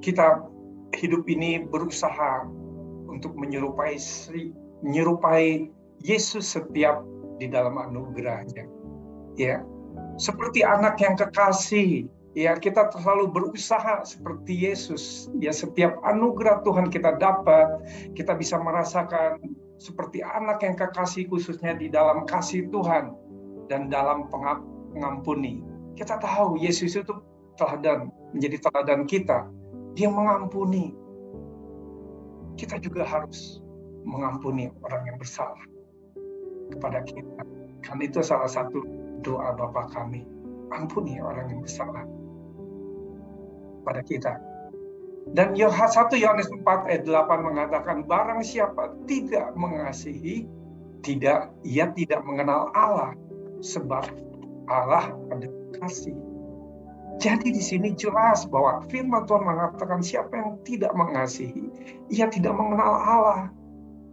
kita hidup ini berusaha untuk menyerupai Yesus setiap di dalam anugerahnya. Ya, seperti anak yang kekasih, ya, kita selalu berusaha seperti Yesus. Ya, setiap anugerah Tuhan kita dapat, kita bisa merasakan seperti anak yang kekasih, khususnya di dalam kasih Tuhan dan dalam mengampuni. Kita tahu Yesus itu teladan, menjadi teladan kita. Dia mengampuni. Kita juga harus mengampuni orang yang bersalah kepada kita. Karena itu salah satu doa Bapa kami. Ampuni orang yang bersalah pada kita. Dan 1 Yohanes 4 ayat 8 mengatakan, barang siapa tidak mengasihi, ia tidak mengenal Allah, sebab Allah adalah kasih. Jadi di sini jelas bahwa firman Tuhan mengatakan siapa yang tidak mengasihi, ia tidak mengenal Allah.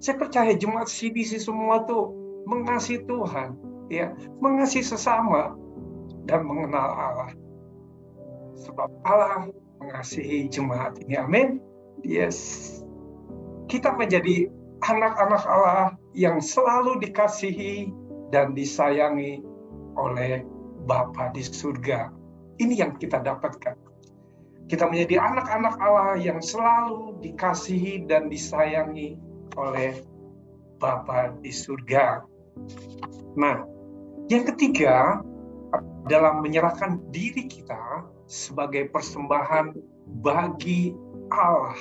Saya percaya jemaat CDC semua tuh mengasihi Tuhan, ya, mengasihi sesama dan mengenal Allah. Sebab Allah mengasihi jemaat ini. Amin. Yes. Kita menjadi anak-anak Allah yang selalu dikasihi dan disayangi oleh Bapa di surga. Ini yang kita dapatkan. Kita menjadi anak-anak Allah yang selalu dikasihi dan disayangi oleh Bapa di surga. Nah, yang ketiga, dalam menyerahkan diri kita sebagai persembahan bagi Allah.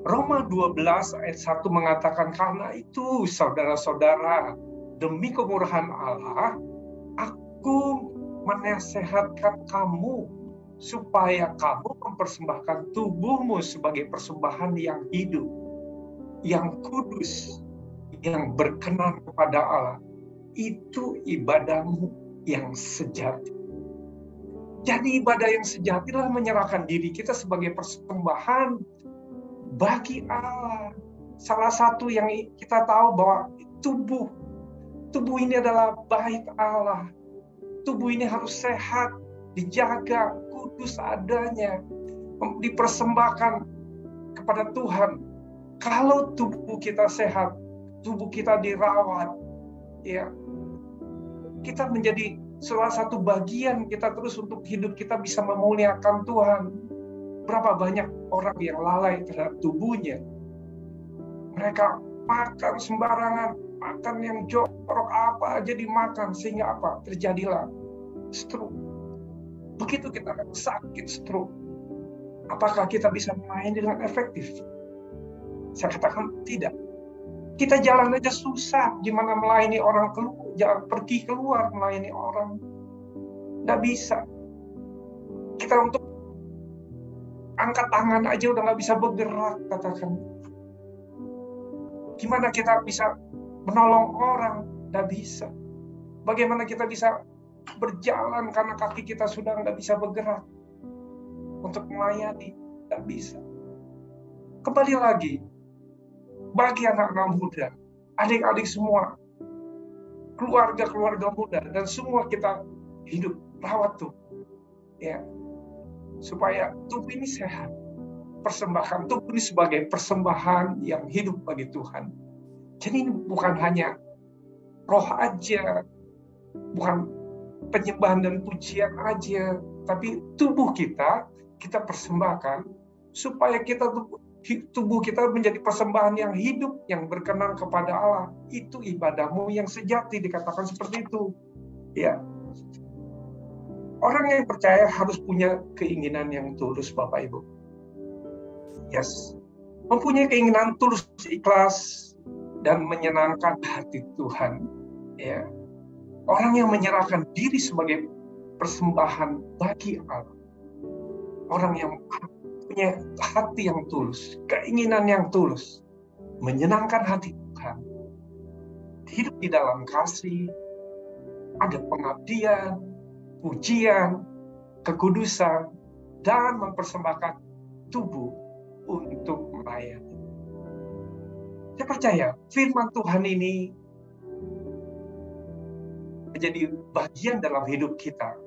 Roma 12 ayat 1 mengatakan, karena itu saudara-saudara, demi kemurahan Allah, aku menasehatkan kamu supaya kamu mempersembahkan tubuhmu sebagai persembahan yang hidup, yang kudus, yang berkenan kepada Allah. Itu ibadahmu yang sejati. Jadi ibadah yang sejati adalah menyerahkan diri kita sebagai persembahan bagi Allah. Salah satu yang kita tahu bahwa tubuh ini adalah bait Allah. Tubuh ini harus sehat, dijaga, kudus adanya, dipersembahkan kepada Tuhan. Kalau tubuh kita sehat, tubuh kita dirawat, ya, kita menjadi salah satu bagian kita terus untuk hidup kita bisa memuliakan Tuhan. Berapa banyak orang yang lalai terhadap tubuhnya. Mereka makan sembarangan, makan yang jorok apa aja dimakan, sehingga apa? Terjadilah stroke. Begitu kita sakit stroke, apakah kita bisa melayani dengan efektif? Saya katakan tidak. Kita jalan aja susah, gimana melayani orang pergi keluar melayani orang. Nggak bisa. Kita untuk angkat tangan aja udah nggak bisa bergerak, katakan. Gimana kita bisa menolong orang? Nggak bisa. Bagaimana kita bisa berjalan karena kaki kita sudah nggak bisa bergerak untuk melayani? Nggak bisa. Kembali lagi, bagi anak-anak muda, adik-adik semua, keluarga-keluarga muda, dan semua kita hidup, rawat tuh, ya, supaya tubuh ini sehat. Persembahkan tubuh ini sebagai persembahan yang hidup bagi Tuhan. Jadi ini bukan hanya roh aja, bukan penyembahan dan pujian aja, tapi tubuh kita persembahkan supaya tubuh kita menjadi persembahan yang hidup, yang berkenan kepada Allah. Itu ibadahmu yang sejati, dikatakan seperti itu. Ya. Orang yang percaya harus punya keinginan yang tulus, Bapak Ibu. Yes. Mempunyai keinginan tulus, ikhlas, dan menyenangkan hati Tuhan. Ya. Orang yang menyerahkan diri sebagai persembahan bagi Allah. Orang yang punya hati yang tulus, keinginan yang tulus, menyenangkan hati Tuhan. Hidup di dalam kasih, ada pengabdian, pujian, kekudusan, dan mempersembahkan tubuh untuk melayani. Saya percaya firman Tuhan ini menjadi bagian dalam hidup kita.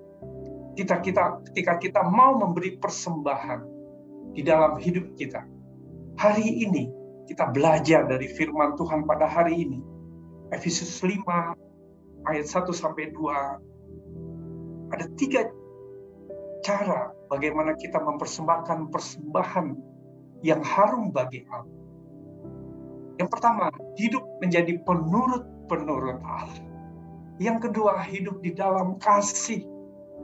Ketika kita mau memberi persembahan di dalam hidup kita. Hari ini kita belajar dari firman Tuhan pada hari ini. Efesus 5 ayat 1-2. Ada 3 cara bagaimana kita mempersembahkan persembahan yang harum bagi Allah. Yang pertama, hidup menjadi penurut Allah. Yang kedua, hidup di dalam kasih,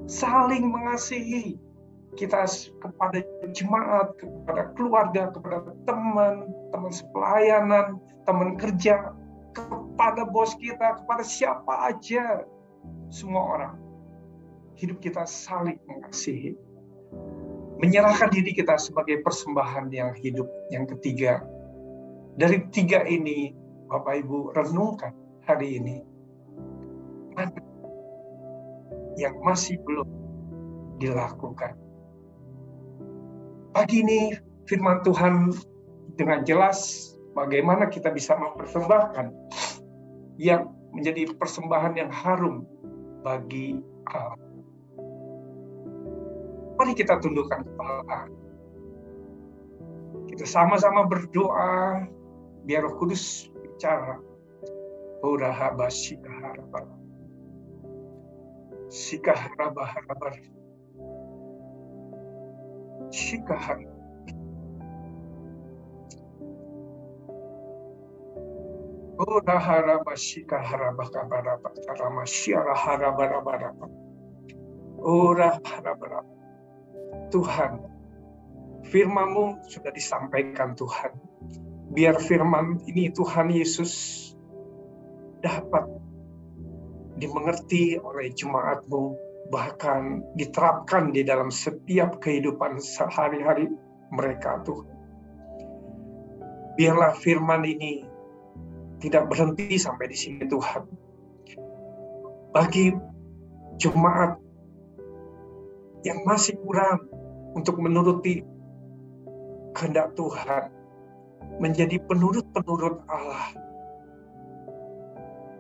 saling mengasihi. Kita kepada jemaat, kepada keluarga, kepada teman sepelayanan, teman kerja, kepada bos kita, kepada siapa aja, semua orang. Hidup kita saling mengasihi. Menyerahkan diri kita sebagai persembahan yang hidup. Yang ketiga, dari 3 ini, Bapak Ibu renungkan hari ini. Mana yang masih belum dilakukan? Pagi ini firman Tuhan dengan jelas bagaimana kita bisa mempersembahkan yang menjadi persembahan yang harum bagi Allah. Mari kita tundukkan kepala. Kita sama-sama berdoa biar Roh Kudus bicara. Urahaba sikaharabar. Sikaharabar. Sikahar. Uraharaba sikaharaba kabaraba karama syaraharabaraba. Uraharaba. Tuhan, firman-Mu sudah disampaikan Tuhan. Biar firman ini Tuhan Yesus dapat dimengerti oleh jemaat-Mu, bahkan diterapkan di dalam setiap kehidupan sehari-hari mereka, Tuhan. Biarlah firman ini tidak berhenti sampai di sini, Tuhan. Bagi jemaat yang masih kurang untuk menuruti kehendak Tuhan, menjadi penurut-penurut Allah,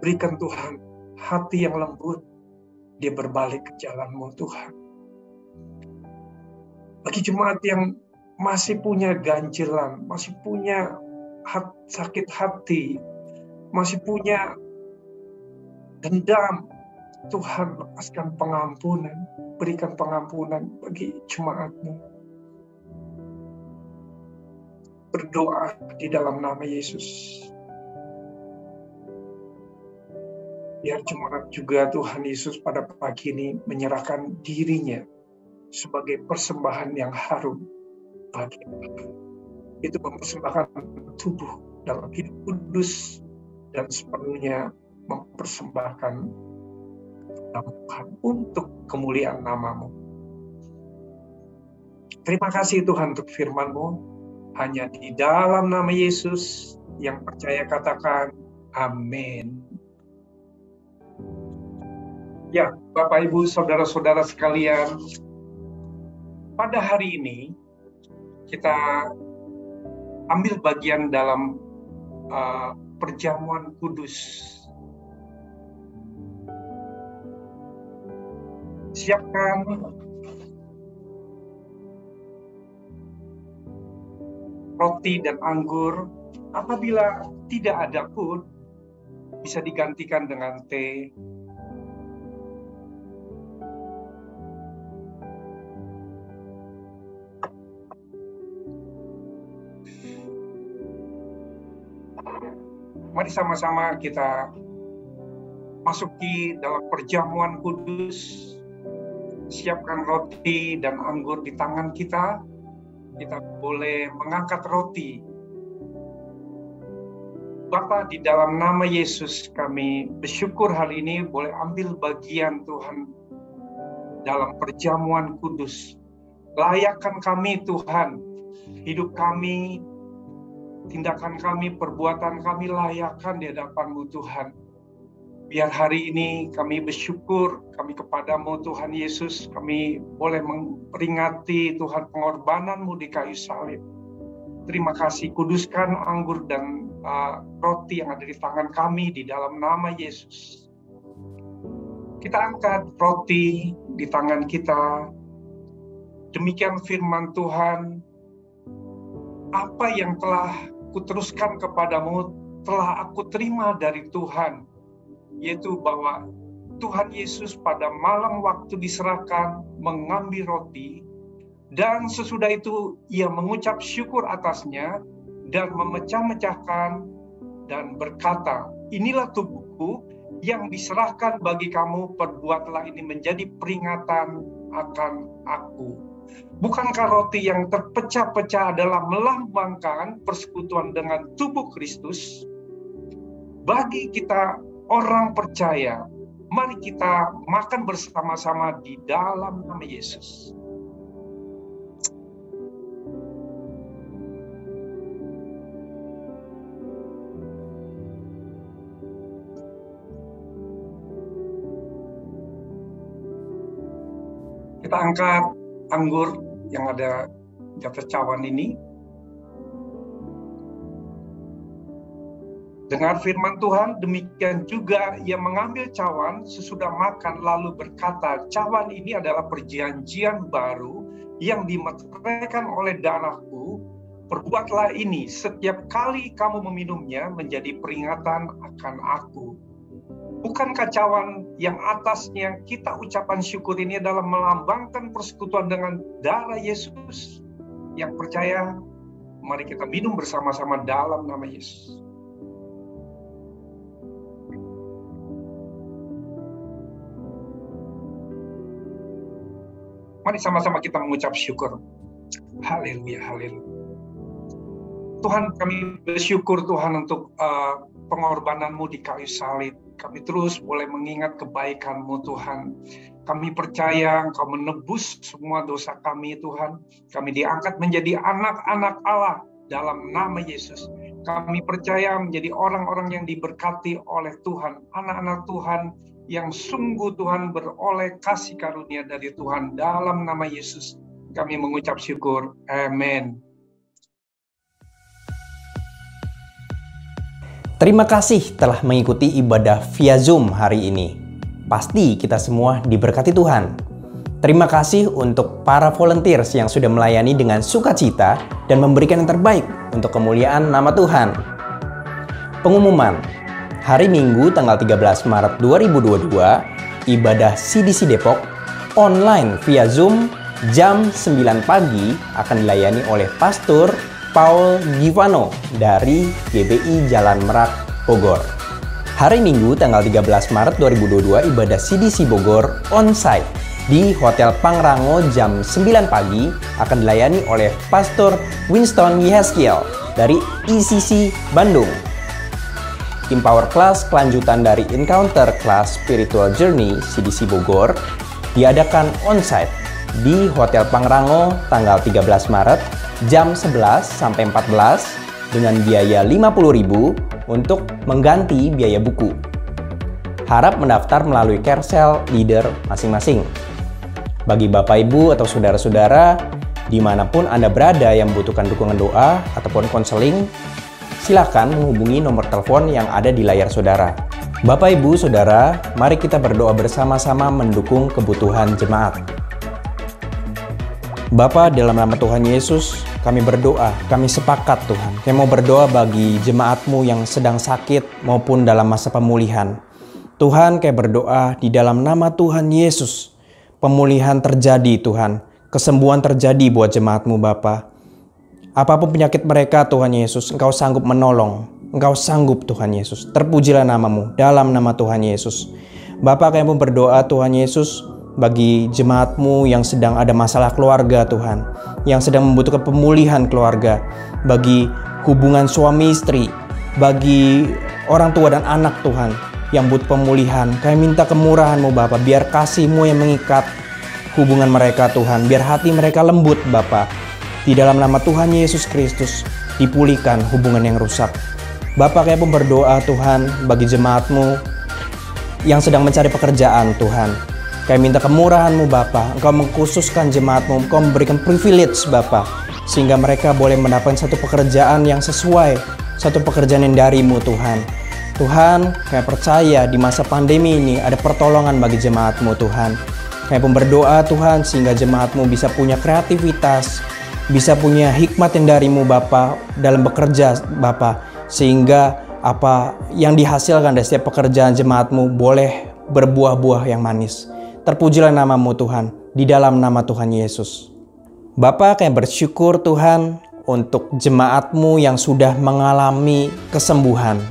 berikan Tuhan hati yang lembut, dia berbalik ke jalan-Mu, Tuhan. Bagi jemaat yang masih punya ganjilan, masih punya sakit hati, masih punya dendam, Tuhan lepaskan pengampunan, berikan pengampunan bagi jemaat-Mu. Berdoa di dalam nama Yesus. Biar jemaat juga Tuhan Yesus pada pagi ini menyerahkan dirinya sebagai persembahan yang harum bagi Allah. Itu mempersembahkan tubuh dalam hidup kudus dan sepenuhnya mempersembahkan nama Tuhan untuk kemuliaan nama-Mu. Terima kasih Tuhan untuk firman-Mu. Hanya di dalam nama Yesus yang percaya katakan amin. Ya, Bapak Ibu, saudara-saudara sekalian, pada hari ini kita ambil bagian dalam perjamuan kudus. Siapkan roti dan anggur. Apabila tidak ada pun, bisa digantikan dengan teh. Mari sama-sama kita masuki dalam perjamuan kudus. Siapkan roti dan anggur di tangan kita. Kita boleh mengangkat roti. Bapa, di dalam nama Yesus kami bersyukur hari ini boleh ambil bagian Tuhan dalam perjamuan kudus. Layakkan kami Tuhan, hidup kami, tindakan kami, perbuatan kami layakkan di hadapan-Mu Tuhan. Biar hari ini kami bersyukur, kami kepadamu Tuhan Yesus, kami boleh memperingati Tuhan pengorbanan-Mu di kayu salib. Terima kasih, kuduskan anggur dan roti yang ada di tangan kami di dalam nama Yesus. Kita angkat roti di tangan kita. Demikian firman Tuhan, apa yang telah kuteruskan kepadamu telah aku terima dari Tuhan, yaitu bahwa Tuhan Yesus pada malam waktu diserahkan mengambil roti, dan sesudah itu ia mengucap syukur atasnya dan memecah-mecahkan dan berkata, inilah tubuhku yang diserahkan bagi kamu, perbuatlah ini menjadi peringatan akan aku. Bukankah roti yang terpecah-pecah adalah melambangkan persekutuan dengan tubuh Kristus? Bagi kita orang percaya, mari kita makan bersama-sama di dalam nama Yesus. Kita angkat anggur yang ada di atas cawan ini. Dengar firman Tuhan, demikian juga ia mengambil cawan sesudah makan lalu berkata, cawan ini adalah perjanjian baru yang dimeteraikan oleh darahku. Perbuatlah ini setiap kali kamu meminumnya menjadi peringatan akan aku. Bukankah cawan yang atasnya kita ucapan syukur ini adalah melambangkan persekutuan dengan darah Yesus? Yang percaya, mari kita minum bersama-sama dalam nama Yesus. Mari sama-sama kita mengucap syukur. Haleluya, haleluya. Tuhan, kami bersyukur Tuhan untuk pengorbanan-Mu di kayu salib. Kami terus boleh mengingat kebaikan-Mu Tuhan. Kami percaya Engkau menebus semua dosa kami Tuhan. Kami diangkat menjadi anak-anak Allah dalam nama Yesus. Kami percaya menjadi orang-orang yang diberkati oleh Tuhan. Anak-anak Tuhan yang sungguh Tuhan beroleh kasih karunia dari Tuhan. Dalam nama Yesus kami mengucap syukur. Amin.
Terima kasih telah mengikuti ibadah via Zoom hari ini. Pasti kita semua diberkati Tuhan. Terima kasih untuk para volunteers yang sudah melayani dengan sukacita dan memberikan yang terbaik untuk kemuliaan nama Tuhan. Pengumuman, hari Minggu tanggal 13 Maret 2022, ibadah CDC Depok online via Zoom jam 9 pagi akan dilayani oleh Pastor Paul Givano dari GBI Jalan Merak, Bogor. Hari Minggu tanggal 13 Maret 2022 ibadah CDC Bogor onsite di Hotel Pangrango jam 9 pagi akan dilayani oleh Pastor Winston Yehezkiel dari ECC Bandung. Empower Class kelanjutan dari Encounter Class Spiritual Journey CDC Bogor diadakan onsite di Hotel Pangrango tanggal 13 Maret jam 11 sampai 14 dengan biaya 50.000 untuk mengganti biaya buku. Harap mendaftar melalui carousel leader masing-masing. Bagi Bapak Ibu atau saudara-saudara dimanapun Anda berada yang membutuhkan dukungan doa ataupun konseling, silakan menghubungi nomor telepon yang ada di layar saudara. Bapak Ibu Saudara, mari kita berdoa bersama-sama mendukung kebutuhan jemaat. Bapa, dalam nama Tuhan Yesus, kami berdoa, kami sepakat Tuhan. Kami mau berdoa bagi jemaat-Mu yang sedang sakit maupun dalam masa pemulihan. Tuhan, kami berdoa di dalam nama Tuhan Yesus. Pemulihan terjadi Tuhan. Kesembuhan terjadi buat jemaat-Mu Bapa. Apapun penyakit mereka Tuhan Yesus, Engkau sanggup menolong. Engkau sanggup Tuhan Yesus. Terpujilah nama-Mu dalam nama Tuhan Yesus. Bapa, kami pun berdoa Tuhan Yesus bagi jemaat-Mu yang sedang ada masalah keluarga Tuhan, yang sedang membutuhkan pemulihan keluarga, bagi hubungan suami istri, bagi orang tua dan anak Tuhan yang butuh pemulihan. Kami minta kemurahan-Mu Bapa, biar kasih-Mu yang mengikat hubungan mereka Tuhan, biar hati mereka lembut Bapa. Di dalam nama Tuhan Yesus Kristus dipulihkan hubungan yang rusak. Bapa, kami pun berdoa Tuhan bagi jemaat-Mu yang sedang mencari pekerjaan Tuhan. Kami minta kemurahan-Mu Bapa, Engkau mengkhususkan jemaat-Mu, Engkau memberikan privilege Bapa, sehingga mereka boleh mendapatkan satu pekerjaan yang sesuai, satu pekerjaan yang dari-Mu Tuhan. Tuhan, kami percaya di masa pandemi ini ada pertolongan bagi jemaat-Mu Tuhan. Kami pun berdoa Tuhan sehingga jemaat-Mu bisa punya kreativitas, bisa punya hikmat yang dari-Mu Bapa dalam bekerja Bapa, sehingga apa yang dihasilkan dari setiap pekerjaan jemaat-Mu boleh berbuah-buah yang manis. Terpujilah nama-Mu Tuhan, di dalam nama Tuhan Yesus. Bapa, kami bersyukur Tuhan untuk jemaat-Mu yang sudah mengalami kesembuhan.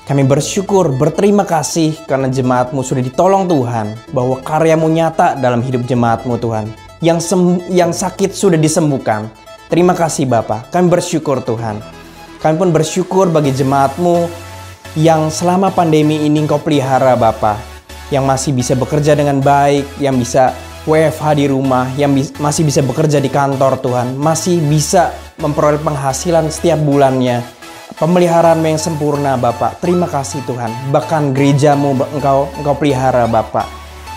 Kami bersyukur, berterima kasih karena jemaat-Mu sudah ditolong Tuhan, bahwa karya-Mu nyata dalam hidup jemaat-Mu Tuhan. Yang sakit sudah disembuhkan. Terima kasih Bapa, kami bersyukur Tuhan. Kami pun bersyukur bagi jemaat-Mu yang selama pandemi ini Engkau pelihara Bapa, yang masih bisa bekerja dengan baik, yang bisa WFH di rumah, yang masih bisa bekerja di kantor Tuhan, masih bisa memperoleh penghasilan setiap bulannya. Pemeliharaan-Mu yang sempurna Bapak, terima kasih Tuhan. Bahkan gereja-Mu Engkau pelihara Bapak.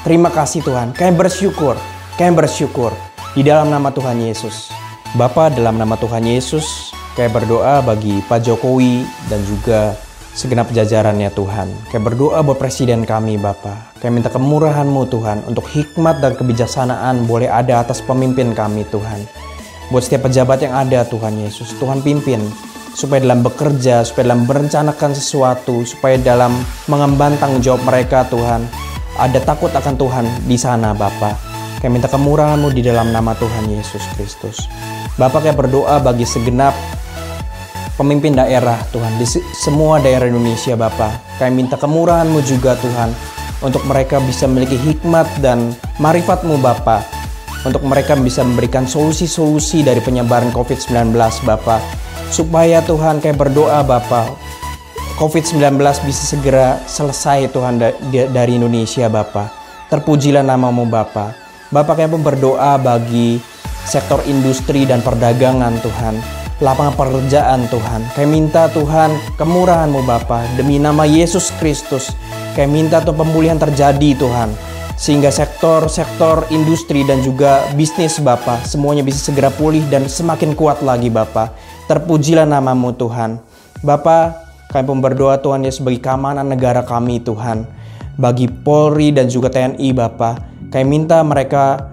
Terima kasih Tuhan, kami bersyukur di dalam nama Tuhan Yesus. Bapa, dalam nama Tuhan Yesus, kami berdoa bagi Pak Jokowi dan juga segenap jajarannya Tuhan. Kami berdoa buat presiden kami Bapa. Kami minta kemurahan-Mu Tuhan untuk hikmat dan kebijaksanaan boleh ada atas pemimpin kami Tuhan. Buat setiap pejabat yang ada Tuhan Yesus, Tuhan pimpin supaya dalam bekerja, supaya dalam merencanakan sesuatu, supaya dalam mengemban tanggung jawab mereka Tuhan, ada takut akan Tuhan di sana Bapa. Kami minta kemurahan-Mu di dalam nama Tuhan Yesus Kristus. Bapa, kami berdoa bagi segenap pemimpin daerah Tuhan, di semua daerah Indonesia Bapa. Kami minta kemurahan-Mu juga Tuhan, untuk mereka bisa memiliki hikmat dan marifat-Mu Bapa, untuk mereka bisa memberikan solusi-solusi dari penyebaran COVID-19 Bapa. Supaya Tuhan kami berdoa Bapa, COVID-19 bisa segera selesai Tuhan dari Indonesia Bapa. Terpujilah nama-Mu Bapa. Bapa kami pun berdoa bagi sektor industri dan perdagangan Tuhan, lapangan pekerjaan Tuhan. Kami minta Tuhan kemurahan-Mu Bapa, demi nama Yesus Kristus. Kami minta Tuhan pemulihan terjadi Tuhan, sehingga sektor-sektor industri dan juga bisnis Bapa semuanya bisa segera pulih dan semakin kuat lagi Bapa. Terpujilah nama-Mu Tuhan. Bapa, kami pun berdoa Tuhan Yesus bagi keamanan negara kami Tuhan, bagi Polri dan juga TNI Bapa. Kami minta mereka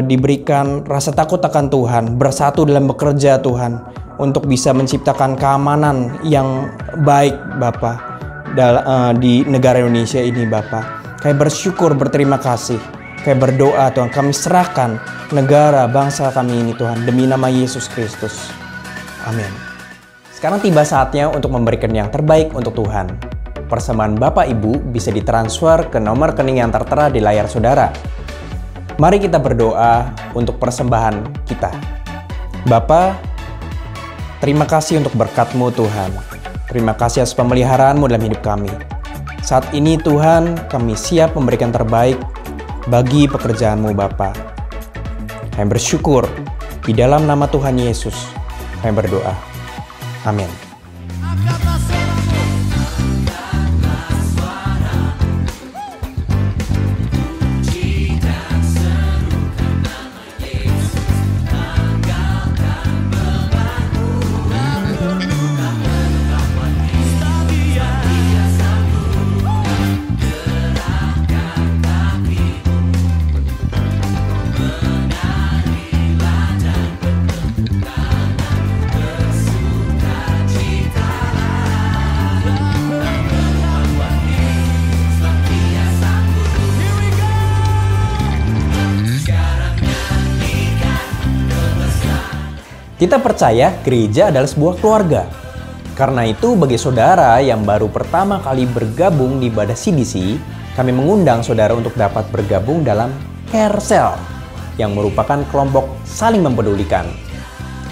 diberikan rasa takut akan Tuhan, bersatu dalam bekerja Tuhan, untuk bisa menciptakan keamanan yang baik Bapa di negara Indonesia ini Bapa. Kami bersyukur, berterima kasih. Kami berdoa Tuhan, kami serahkan negara bangsa kami ini Tuhan, demi nama Yesus Kristus. Amin. Sekarang tiba saatnya untuk memberikan yang terbaik untuk Tuhan. Persembahan Bapak Ibu bisa ditransfer ke nomor rekening yang tertera di layar saudara. Mari kita berdoa untuk persembahan kita. Bapa, terima kasih untuk berkat-Mu Tuhan. Terima kasih atas pemeliharaan-Mu dalam hidup kami. Saat ini Tuhan, kami siap memberikan terbaik bagi pekerjaan-Mu Bapa. Kami bersyukur di dalam nama Tuhan Yesus. Kami berdoa. Amin. Kita percaya gereja adalah sebuah keluarga. Karena itu bagi saudara yang baru pertama kali bergabung di ibadah CDC, kami mengundang saudara untuk dapat bergabung dalam Care Cell, yang merupakan kelompok saling mempedulikan.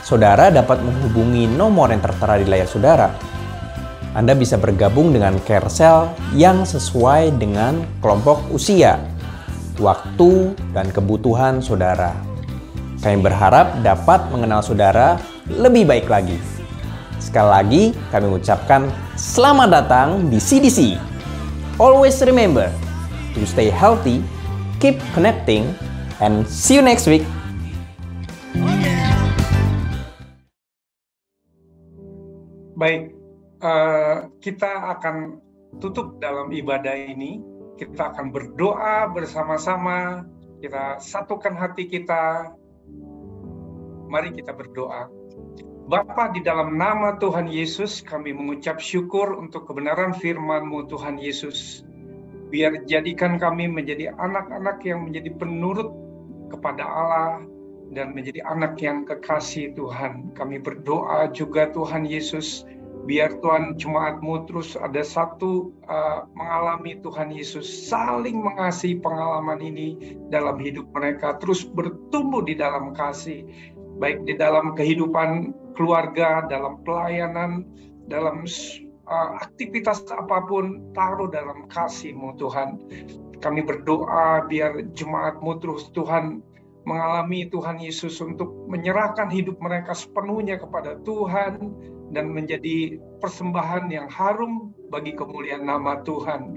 Saudara dapat menghubungi nomor yang tertera di layar saudara. Anda bisa bergabung dengan Care Cell yang sesuai dengan kelompok usia, waktu, dan kebutuhan saudara. Kami berharap dapat mengenal saudara lebih baik lagi. Sekali lagi, kami mengucapkan selamat datang di CDC. Always remember to stay healthy, keep connecting, and see you next week.
Baik, kita akan tutup dalam ibadah ini. Kita akan berdoa bersama-sama. Kita satukan hati kita. Mari kita berdoa. Bapa, di dalam nama Tuhan Yesus, kami mengucap syukur untuk kebenaran firman-Mu Tuhan Yesus. Biar jadikan kami menjadi anak-anak yang menjadi penurut kepada Allah dan menjadi anak yang kekasih Tuhan. Kami berdoa juga Tuhan Yesus, biar Tuhan jemaat-Mu terus ada satu mengalami Tuhan Yesus, saling mengasihi pengalaman ini dalam hidup mereka, terus bertumbuh di dalam kasih. Baik di dalam kehidupan keluarga, dalam pelayanan, dalam aktivitas apapun, taruh dalam kasih-Mu Tuhan. Kami berdoa biar jemaat-Mu terus Tuhan mengalami Tuhan Yesus untuk menyerahkan hidup mereka sepenuhnya kepada Tuhan dan menjadi persembahan yang harum bagi kemuliaan nama Tuhan.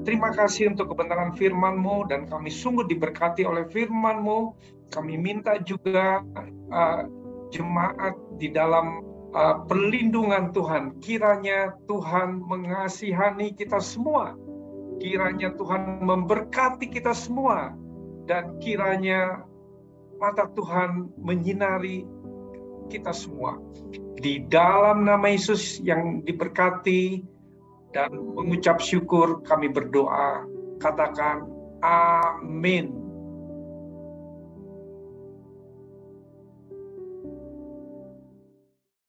Terima kasih untuk kebenaran firman-Mu dan kami sungguh diberkati oleh firman-Mu. Kami minta juga jemaat di dalam perlindungan Tuhan. Kiranya Tuhan mengasihani kita semua. Kiranya Tuhan memberkati kita semua. Dan kiranya mata Tuhan menyinari kita semua. Di dalam nama Yesus yang diberkati dan mengucap syukur kami berdoa. Katakan amin.